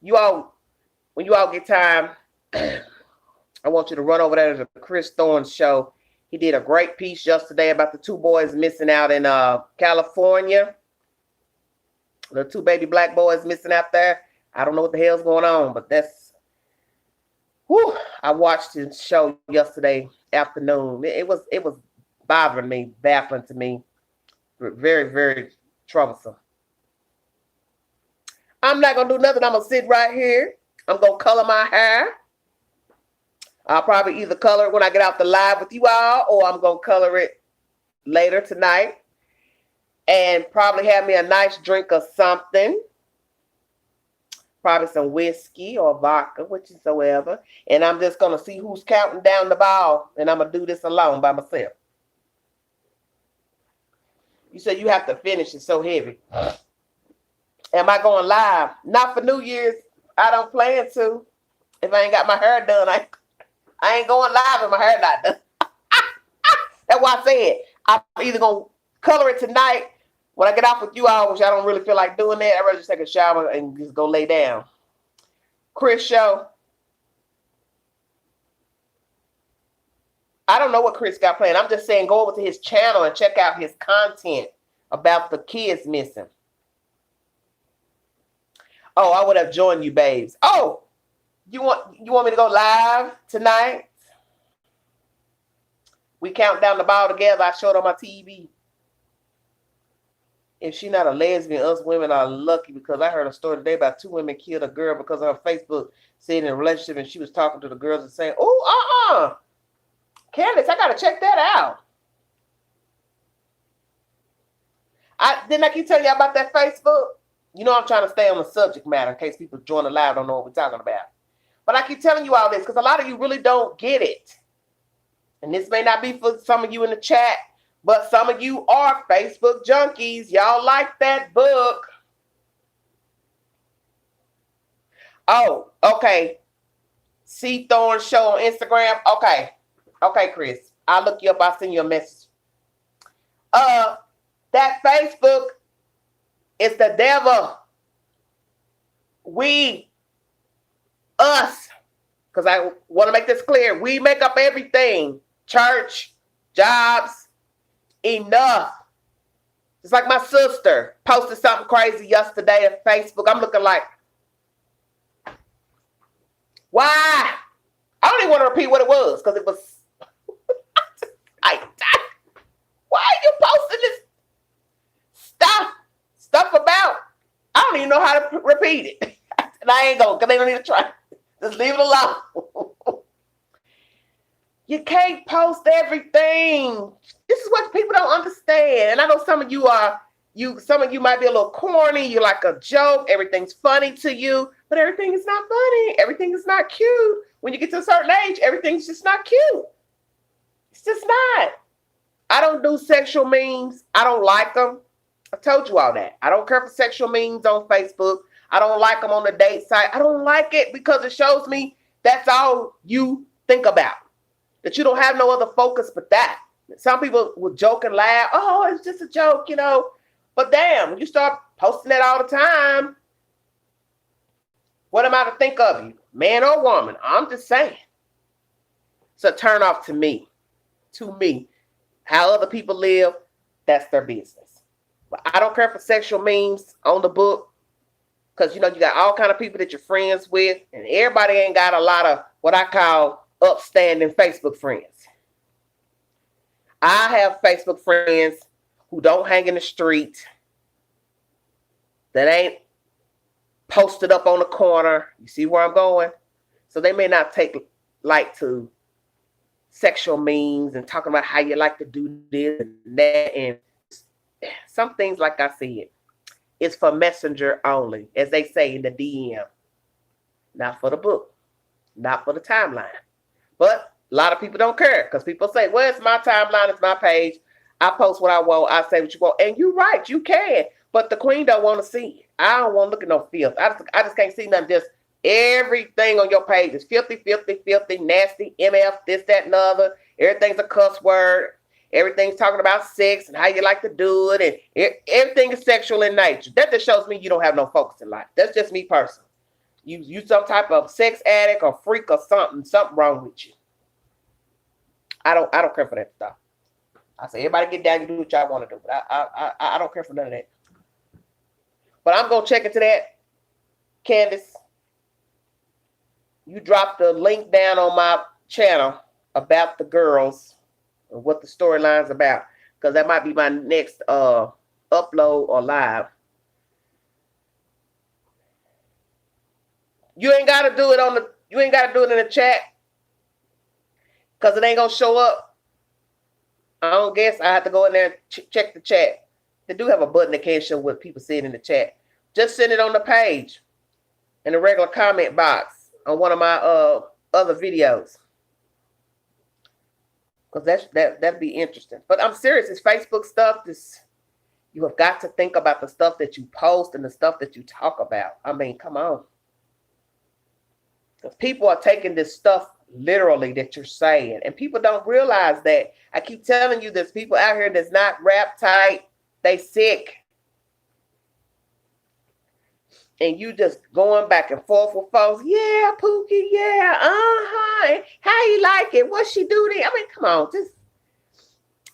You all, when you all get time, I want you to run over there to the Chris Thorne's show. He did a great piece yesterday about the two boys missing out in California. The two baby black boys missing out there. I don't know what the hell's going on, but that's. Whew, I watched his show yesterday afternoon. It was bothering me, baffling to me, very very troublesome. I'm not gonna do nothing. I'm gonna sit right here. I'm gonna color my hair. I'll probably either color it when I get out the live with you all, or I'm gonna color it later tonight, and probably have me a nice drink of something, probably some whiskey or vodka, whichsoever. And I'm just gonna see who's counting down the ball, and I'm gonna do this alone by myself. You said you have to finish. It's so heavy. Am I going live? Not for New Year's. I don't plan to. If I ain't got my hair done, I ain't going live if my hair not done. That's why I said I'm either gonna color it tonight when I get off with you all, which I don't really feel like doing that. I'd rather just take a shower and just go lay down. Chris show. I don't know what Chris got planned. I'm just saying go over to his channel and check out his content about the kids missing. Oh, I would have joined you, babes. Oh, you want me to go live tonight? We count down the ball together. I showed on my TV. If she's not a lesbian, us women are lucky, because I heard a story today about 2 women killed a girl because of her Facebook said in a relationship, and she was talking to the girls and saying, "Oh, Candace, I gotta check that out." Didn't I keep telling you about that Facebook? You know I'm trying to stay on the subject matter in case people join the live don't know what we're talking about. But I keep telling you all this because a lot of you really don't get it. And this may not be for some of you in the chat, but some of you are Facebook junkies. Y'all like that book. Oh, okay. C. Thorne show on Instagram. Okay. Okay, Chris. I'll look you up. I'll send you a message. That Facebook is the devil. Us, because I want to make this clear. We make up everything. Church, jobs, enough. It's like my sister posted something crazy yesterday on Facebook. I'm looking like, why? I don't even want to repeat what it was because it was. Why are you posting this stuff about? I don't even know how to repeat it. And I ain't going because they don't need to try. Just leave it alone. You can't post everything. This is what people don't understand. And I know some of you might be a little corny. You like a joke. Everything's funny to you. But everything is not funny. Everything is not cute. When you get to a certain age, everything's just not cute. It's just not. I don't do sexual memes. I don't like them. I told you all that. I don't care for sexual memes on Facebook. I don't like them on the date site. I don't like it because it shows me that's all you think about. That you don't have no other focus but that. Some people will joke and laugh. Oh, it's just a joke, you know. But damn, when you start posting that all the time, what am I to think of you? Man or woman? I'm just saying. It's a turn off to me. To me. How other people live, that's their business. But I don't care for sexual memes on the book. Because, you know, you got all kind of people that you're friends with. And everybody ain't got a lot of what I call upstanding Facebook friends. I have Facebook friends who don't hang in the street. That ain't posted up on the corner. You see where I'm going? So they may not take like to sexual memes and talking about how you like to do this and that. And some things, like I said, it's for messenger only, as they say in the DM. Not for the book. Not for the timeline. But a lot of people don't care because people say, well, it's my timeline, it's my page. I post what I want. I say what you want. And you're right, you can. But the queen don't want to see it. I don't want to look at no filth. I just can't see nothing. Just everything on your page is filthy, filthy, filthy, nasty, MF, this, that, and the other. Everything's a cuss word. Everything's talking about sex and how you like to do it. And everything is sexual in nature. That just shows me you don't have no focus in life. That's just me personally. You some type of sex addict or freak or something wrong with you. I don't care for that stuff. I say everybody get down and do what y'all want to do, but I don't care for none of that. But I'm gonna check into that. Candace, you dropped the link down on my channel about the girls and what the storyline's about, because that might be my next upload or live. You ain't gotta do it in the chat, because it ain't gonna show up. I don't guess I have to go in there and check the chat. They do have a button that can show what people said in the chat. Just send it on the page in the regular comment box on one of my other videos, because that'd be interesting. But I'm serious. It's Facebook stuff. You have got to think about the stuff that you post and the stuff that you talk about. I mean, come on. Because people are taking this stuff literally that you're saying, and people don't realize that. I keep telling you, there's people out here that's not rap tight. They sick. And you just going back and forth with folks. Yeah, Pookie, yeah, how you like it? What she do there? I mean, come on, just.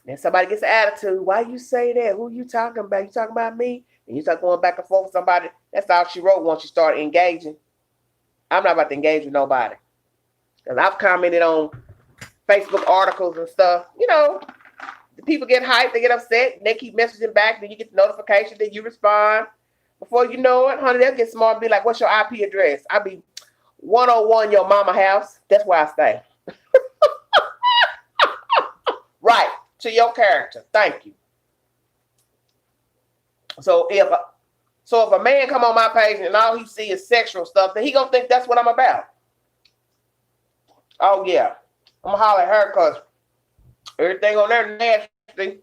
Then somebody gets an attitude. Why you say that? Who you talking about? You talking about me? And you start going back and forth with somebody. That's all she wrote once you started engaging. I'm not about to engage with nobody. Because I've commented on Facebook articles and stuff. You know, the people get hyped, they get upset, and they keep messaging back. Then you get the notification, then you respond. Before you know it, honey, they'll get smart and be like, what's your IP address? I'll be 101 your mama house. That's where I stay. Right, to your character. Thank you. So if a man come on my page and all he see is sexual stuff, then he gonna think that's what I'm about. Oh yeah, I'm gonna holler at her because everything on there nasty.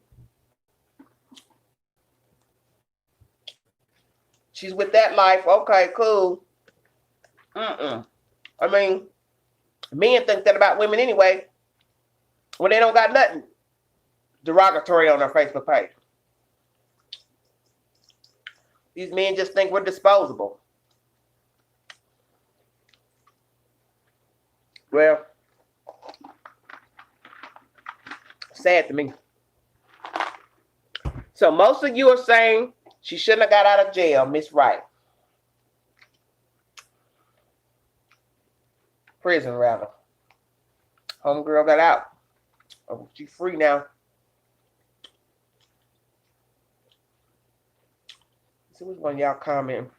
She's with that life. Okay, cool. I mean, men think that about women anyway when they don't got nothing derogatory on their Facebook page. These men just think we're disposable. Well, sad to me. So most of you are saying she shouldn't have got out of jail, Miss Wright. Prison, rather. Homegirl got out. Oh, she's free now. Let's see which one y'all comment.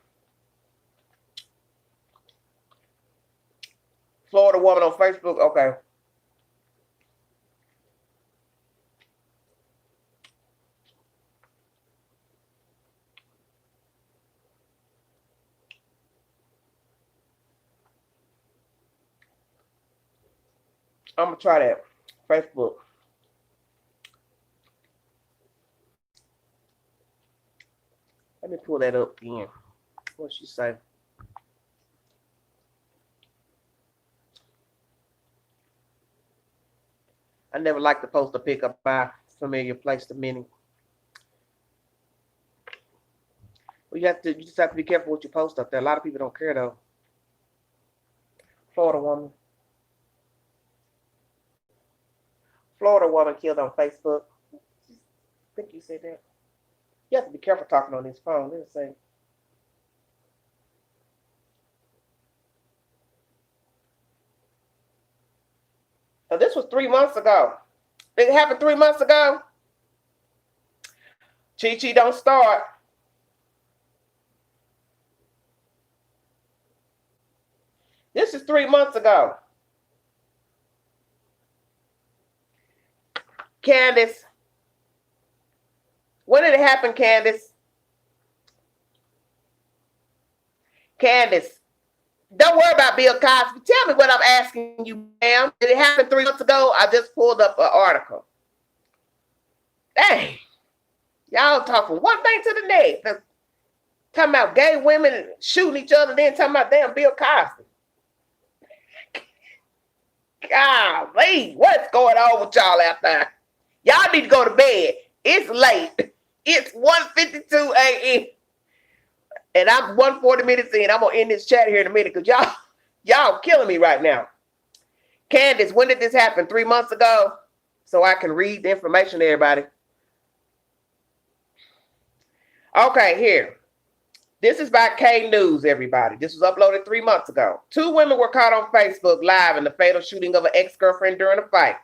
Florida woman on Facebook. Okay. I'm going to try that. Facebook. Let me pull that up again. What'd she say? I never like to post a pick up by familiar place to many. Well, you just have to be careful what you post up there. A lot of people don't care though. Florida woman killed on Facebook. I think you said that. You have to be careful talking on this phone. Let's say. Oh, this was 3 months ago. It happened 3 months ago. Chi don't start. This is 3 months ago. Candace. When did it happen, Candace? Candace. Don't worry about Bill Cosby. Tell me what I'm asking you, ma'am. Did it happen 3 months ago? I just pulled up an article. Dang. Y'all talking one thing to the next. Talking about gay women shooting each other, then talking about damn Bill Cosby. Golly, what's going on with y'all out there? Y'all need to go to bed. It's late. It's 1:52 a.m. And I'm 140 minutes in. I'm going to end this chat here in a minute because y'all killing me right now. Candace, when did this happen? 3 months ago? So I can read the information to everybody. Okay, here. This is by K News, everybody. This was uploaded 3 months ago. Two women were caught on Facebook Live in the fatal shooting of an ex-girlfriend during a fight.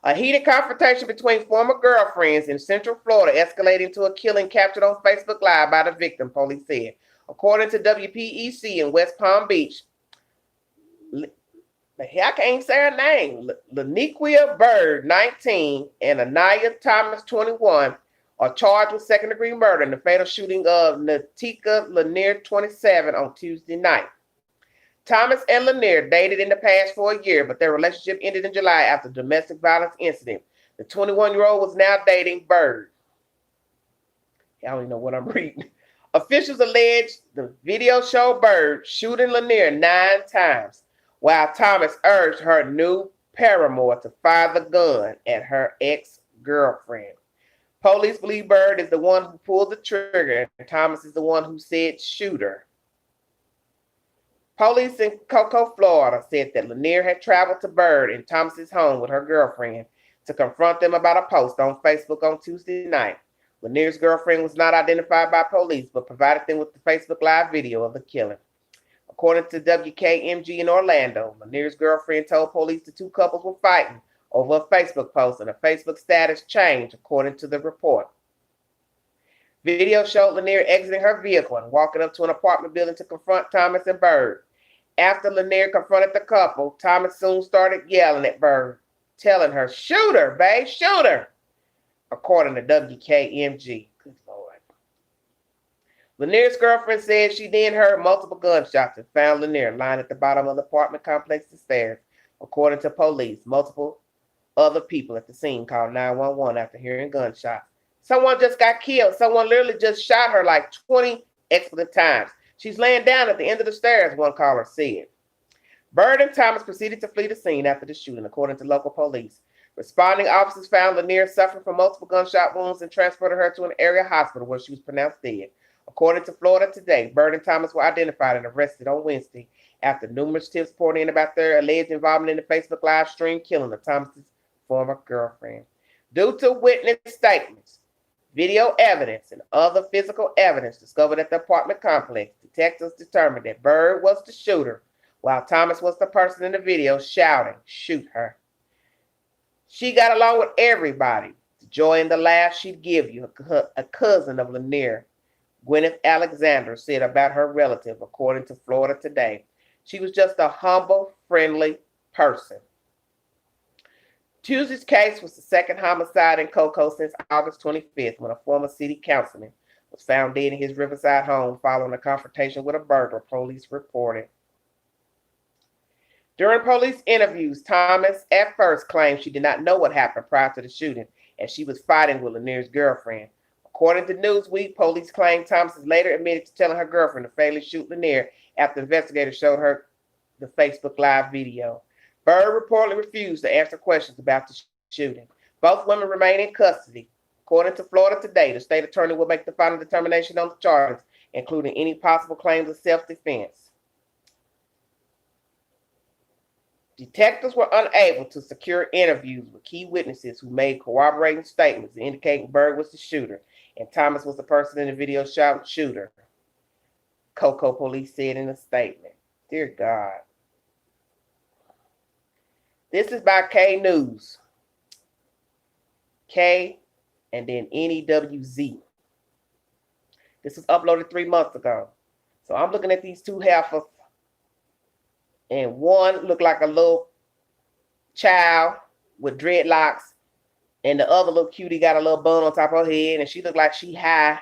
A heated confrontation between former girlfriends in Central Florida escalated into a killing captured on Facebook Live by the victim, police said. According to WPEC in West Palm Beach, I can't say her name, Laniquia Bird, 19, and Anaya Thomas, 21, are charged with second-degree murder in the fatal shooting of Natika Lanier, 27, on Tuesday night. Thomas and Lanier dated in the past for a year, but their relationship ended in July after a domestic violence incident. The 21-year-old was now dating Bird. I don't even know what I'm reading. Officials allege the video showed Bird shooting Lanier 9 times, while Thomas urged her new paramour to fire the gun at her ex-girlfriend. Police believe Bird is the one who pulled the trigger, and Thomas is the one who said shoot her. Police in Cocoa, Florida said that Lanier had traveled to Bird in Thomas's home with her girlfriend to confront them about a post on Facebook on Tuesday night. Lanier's girlfriend was not identified by police, but provided them with the Facebook Live video of the killing. According to WKMG in Orlando, Lanier's girlfriend told police the two couples were fighting over a Facebook post and a Facebook status change, according to the report. Video showed Lanier exiting her vehicle and walking up to an apartment building to confront Thomas and Bird. After Lanier confronted the couple, Thomas soon started yelling at Bird, telling her, shoot her, babe, shoot her, according to WKMG. Good Lord. Lanier's girlfriend said she then heard multiple gunshots and found Lanier lying at the bottom of the apartment complex's stairs, according to police. Multiple other people at the scene called 911 after hearing gunshots. Someone just got killed. Someone literally just shot her like 20 expletive times. She's laying down at the end of the stairs, one caller said. Bird and Thomas proceeded to flee the scene after the shooting, according to local police. Responding officers found Lanier suffering from multiple gunshot wounds and transported her to an area hospital where she was pronounced dead. According to Florida Today, Bird and Thomas were identified and arrested on Wednesday after numerous tips poured in about their alleged involvement in the Facebook live stream killing of Thomas's former girlfriend. Due to witness statements, video evidence, and other physical evidence discovered at the apartment complex, detectives determined that Bird was the shooter, while Thomas was the person in the video shouting, shoot her. She got along with everybody. The joy and the laugh she'd give you, a cousin of Lanier, Gwyneth Alexander, said about her relative, according to Florida Today. She was just a humble, friendly person. Tuesday's case was the second homicide in Cocoa since August 25th, when a former city councilman was found dead in his Riverside home following a confrontation with a burglar, police reported. During police interviews, Thomas at first claimed she did not know what happened prior to the shooting, as she was fighting with Lanier's girlfriend. According to Newsweek, police claimed Thomas later admitted to telling her girlfriend to fatally shoot Lanier after investigators showed her the Facebook Live video. Bird reportedly refused to answer questions about the shooting. Both women remain in custody. According to Florida Today, the state attorney will make the final determination on the charges, including any possible claims of self-defense. Detectives were unable to secure interviews with key witnesses who made corroborating statements indicating Bird was the shooter and Thomas was the person in the video shouting shooter, Cocoa police said in a statement. Dear God. This is by K News. K and then NEWZ. This was uploaded 3 months ago. So I'm looking at these two heifers, and one looked like a little child with dreadlocks, and the other little cutie got a little bun on top of her head, and she looked like she high.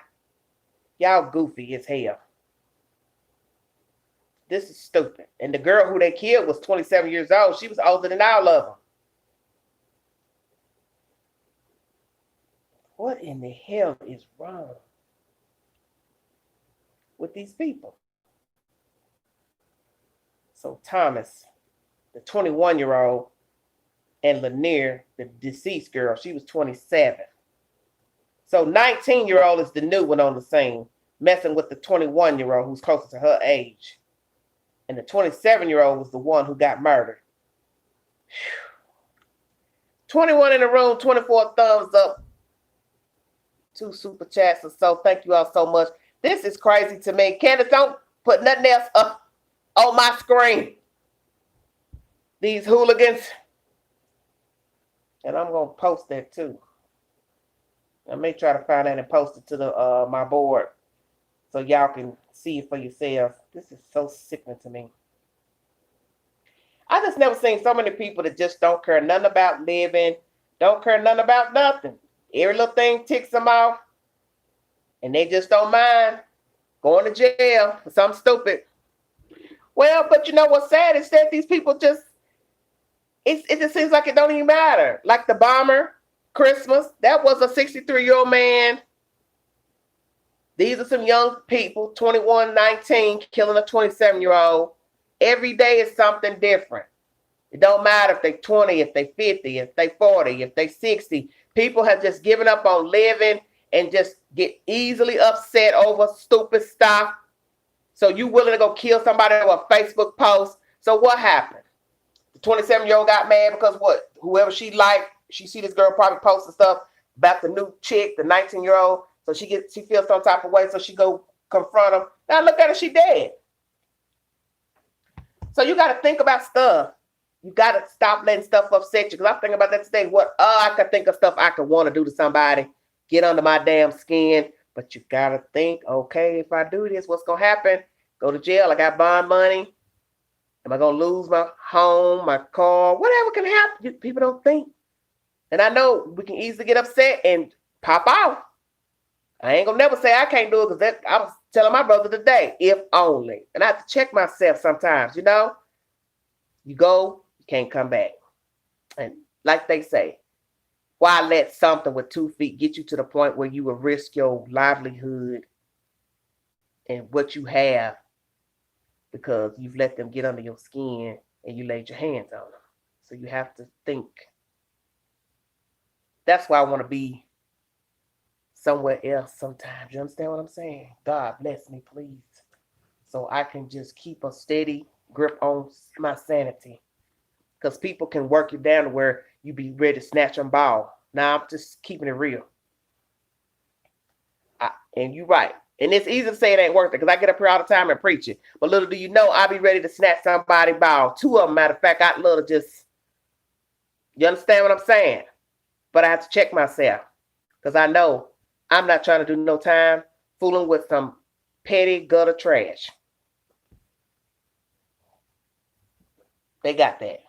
Y'all goofy as hell. This is stupid. And the girl who they killed was 27 years old. She was older than all of them. What in the hell is wrong with these people? So Thomas, the 21-year-old, and Lanier, the deceased girl, she was 27. So 19-year-old is the new one on the scene, messing with the 21-year-old who's closer to her age. And the 27-year-old was the one who got murdered. 21 in the room, 24 thumbs up. 2 super chats or so. Thank you all so much. This is crazy to me. Candace, don't put nothing else up on my screen. These hooligans. And I'm going to post that too. I may try to find that and post it to the my board so y'all can see it for yourselves. This is so sickening to me. I just never seen so many people that just don't care nothing about living, don't care nothing about nothing. Every little thing ticks them off, and they just don't mind going to jail for something stupid. Well, but you know what's sad is that these people just, it just seems like it don't even matter. Like the bomber, Christmas, that was a 63-year-old man. These are some young people, 21, 19, killing a 27-year-old. Every day is something different. It don't matter if they're 20, if they're 50, if they're 40, if they're 60. People have just given up on living and just get easily upset over stupid stuff. So you willing to go kill somebody over a Facebook post. So what happened? The 27-year-old got mad because what? Whoever she liked, she see this girl probably posting stuff about the new chick, the 19-year-old. So she feels some type of way, so she go confront him. Now look at her, she dead. So you got to think about stuff. You got to stop letting stuff upset you. Because I'm thinking about that today. I could think of stuff I could want to do to somebody. Get under my damn skin. But you got to think, okay, if I do this, what's going to happen? Go to jail. I got bond money. Am I going to lose my home, my car? Whatever can happen. People don't think. And I know we can easily get upset and pop off. I ain't going to never say I can't do it because I was telling my brother today, if only. And I have to check myself sometimes, you know. You go, you can't come back. And like they say, why let something with 2 feet get you to the point where you will risk your livelihood and what you have because you've let them get under your skin and you laid your hands on them. So you have to think. That's why I want to be somewhere else sometimes. You understand what I'm saying? God bless me, please. So I can just keep a steady grip on my sanity. Because people can work you down to where you be ready to snatch them ball. Now I'm just keeping it real. And you're right. And it's easy to say it ain't worth it because I get up here all the time and preach it. But little do you know, I be ready to snatch somebody ball. 2 of them, matter of fact, I'd love to just, you understand what I'm saying? But I have to check myself because I know I'm not trying to do no time fooling with some petty gutter trash. They got that.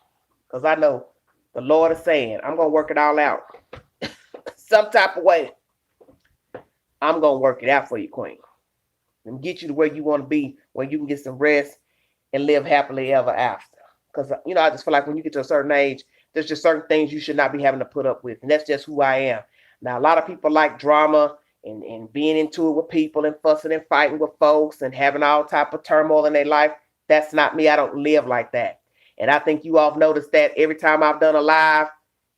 Because I know the Lord is saying, I'm going to work it all out. Some type of way. I'm going to work it out for you, Queen. And get you to where you want to be, where you can get some rest and live happily ever after. Because, you know, I just feel like when you get to a certain age, there's just certain things you should not be having to put up with. And that's just who I am. Now, a lot of people like drama and being into it with people and fussing and fighting with folks and having all type of turmoil in their life. That's not me. I don't live like that. And I think you all have noticed that every time I've done a live,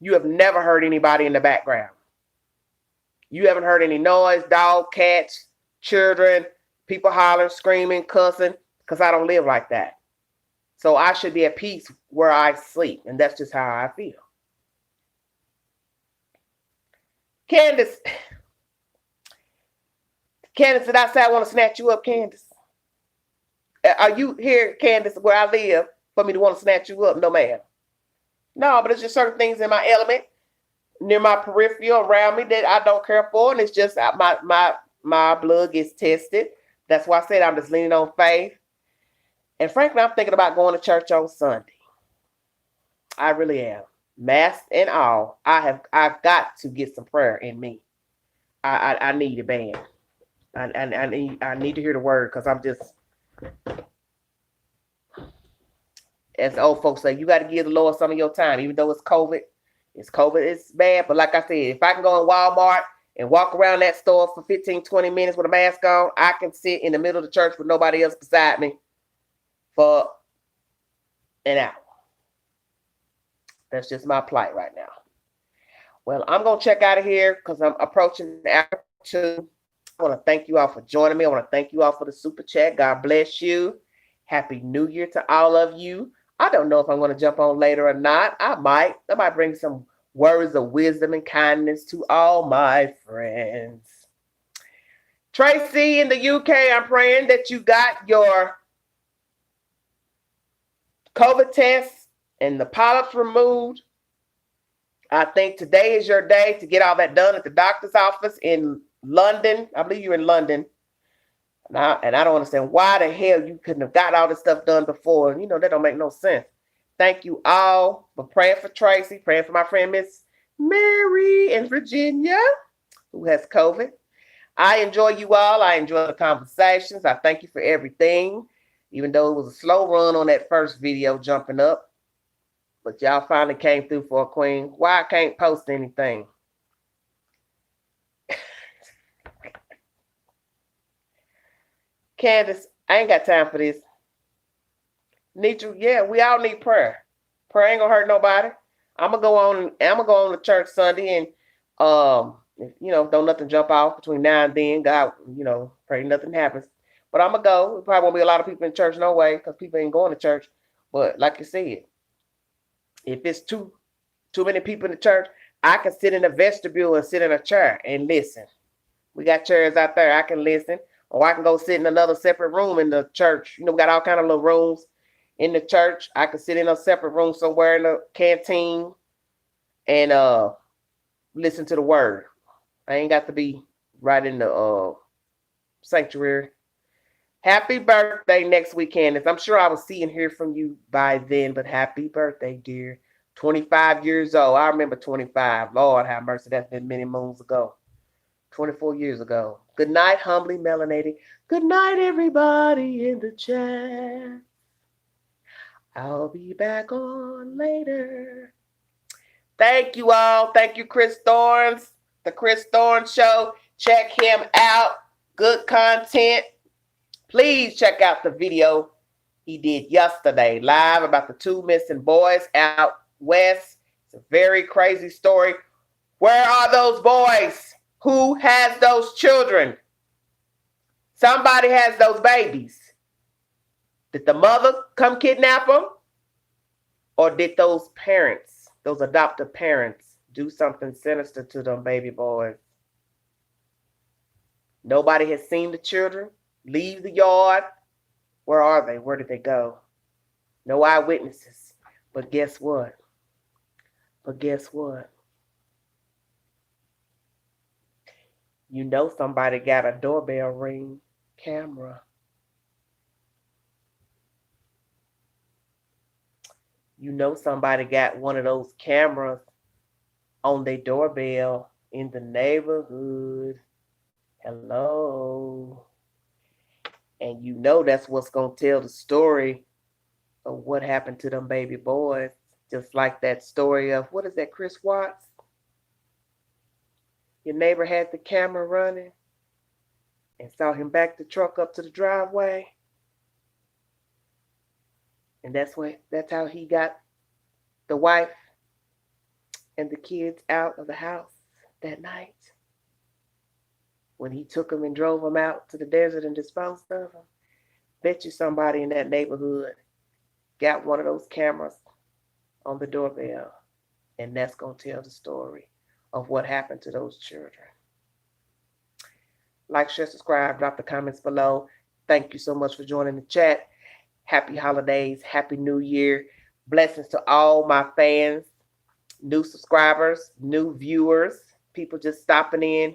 you have never heard anybody in the background. You haven't heard any noise, dog, cats, children, people hollering, screaming, cussing, because I don't live like that. So I should be at peace where I sleep. And that's just how I feel. Candace, did I say I want to snatch you up, Candace? Are you here, Candace, where I live, for me to want to snatch you up? No, ma'am. No, but it's just certain things in my element, near my peripheral, around me that I don't care for. And it's just my blood gets tested. That's why I said I'm just leaning on faith. And frankly, I'm thinking about going to church on Sunday. I really am. Mask and all. I've got to get some prayer in me. I need it bad. I need to hear the word because I'm just, as the old folks say, you got to give the Lord some of your time, even though it's COVID. It's bad. But like I said, if I can go in Walmart and walk around that store for 15, 20 minutes with a mask on, I can sit in the middle of the church with nobody else beside me for an hour. That's just my plight right now. Well, I'm going to check out of here because I'm approaching the hour 2. I want to thank you all for joining me. I want to thank you all for the super chat. God bless you. Happy New Year to all of you. I don't know if I'm going to jump on later or not. I might bring some words of wisdom and kindness to all my friends. Tracy in the UK, I'm praying that you got your COVID test and the polyps removed. I think today is your day to get all that done at the doctor's office in London. I believe you're in London. And I don't understand why the hell you couldn't have got all this stuff done before. You know, that don't make no sense. Thank you all for praying for Tracy, praying for my friend Miss Mary in Virginia, who has COVID. I enjoy you all. I enjoy the conversations. I thank you for everything, even though it was a slow run on that first video jumping up. But y'all finally came through for a queen. Why I can't post anything? Candace, I ain't got time for this. Need you? Yeah, we all need prayer. Prayer ain't gonna hurt nobody. I'm gonna go on to church Sunday, and if, don't nothing jump off between now and then. God, pray nothing happens. But I'm gonna go. There probably won't be a lot of people in church no way, because people ain't going to church. But like you said, if it's too many people in the church, I can sit in the vestibule and sit in a chair and listen. We got chairs out there. I can listen. Or I can go sit in another separate room in the church. We got all kind of little rooms in the church. I can sit in a separate room somewhere in the canteen and listen to the word. I ain't got to be right in the sanctuary. Happy birthday next week, Candace. I'm sure I will see and hear from you by then, but happy birthday, dear. 25 years old. I remember 25. Lord have mercy. That's been many moons ago. 24 years ago. Good night, humbly melanated. Good night, everybody in the chat. I'll be back on later. Thank you all. Thank you, Chris Thorns. The Chris Thorns Show. Check him out. Good content. Please check out the video he did yesterday live about the 2 missing boys out west. It's a very crazy story. Where are those boys? Who has those children? Somebody has those babies. Did the mother come kidnap them? Or did those parents, those adoptive parents, do something sinister to them baby boys? Nobody has seen the children leave the yard. Where are they? Where did they go? No eyewitnesses. But guess what? Somebody got a doorbell ring camera. Somebody got one of those cameras on their doorbell in the neighborhood. Hello. And that's what's going to tell the story of what happened to them baby boys. Just like that story of, what is that, Chris Watts? Your neighbor had the camera running and saw him back the truck up to the driveway. And that's how he got the wife and the kids out of the house that night. When he took them and drove them out to the desert and disposed of them. Bet you somebody in that neighborhood got one of those cameras on the doorbell. And that's going to tell the story of what happened to those children. Like, share, subscribe, drop the comments below. Thank you so much for joining the chat. Happy holidays. Happy New Year. Blessings to all my fans, new subscribers, new viewers, people just stopping in.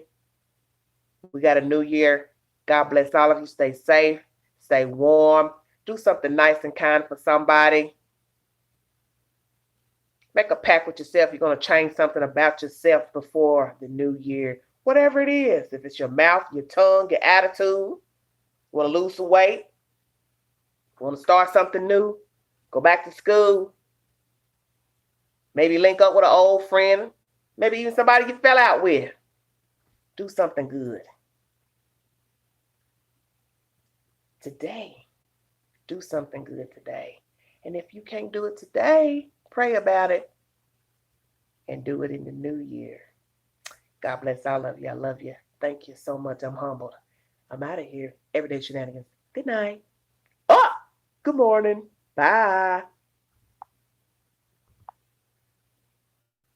We got a new year. God bless all of you. Stay safe. Stay warm. Do something nice and kind for somebody. Make a pact with yourself. You're going to change something about yourself before the new year. Whatever it is. If it's your mouth, your tongue, your attitude. You want to lose some weight. You want to start something new. Go back to school. Maybe link up with an old friend. Maybe even somebody you fell out with. Do something good. Today. Do something good today. And if you can't do it today, pray about it. And do it in the new year. God bless all of you. I love you. Thank you so much. I'm humbled. I'm out of here. Everyday Shenanigans. Good night. Oh, good morning. Bye.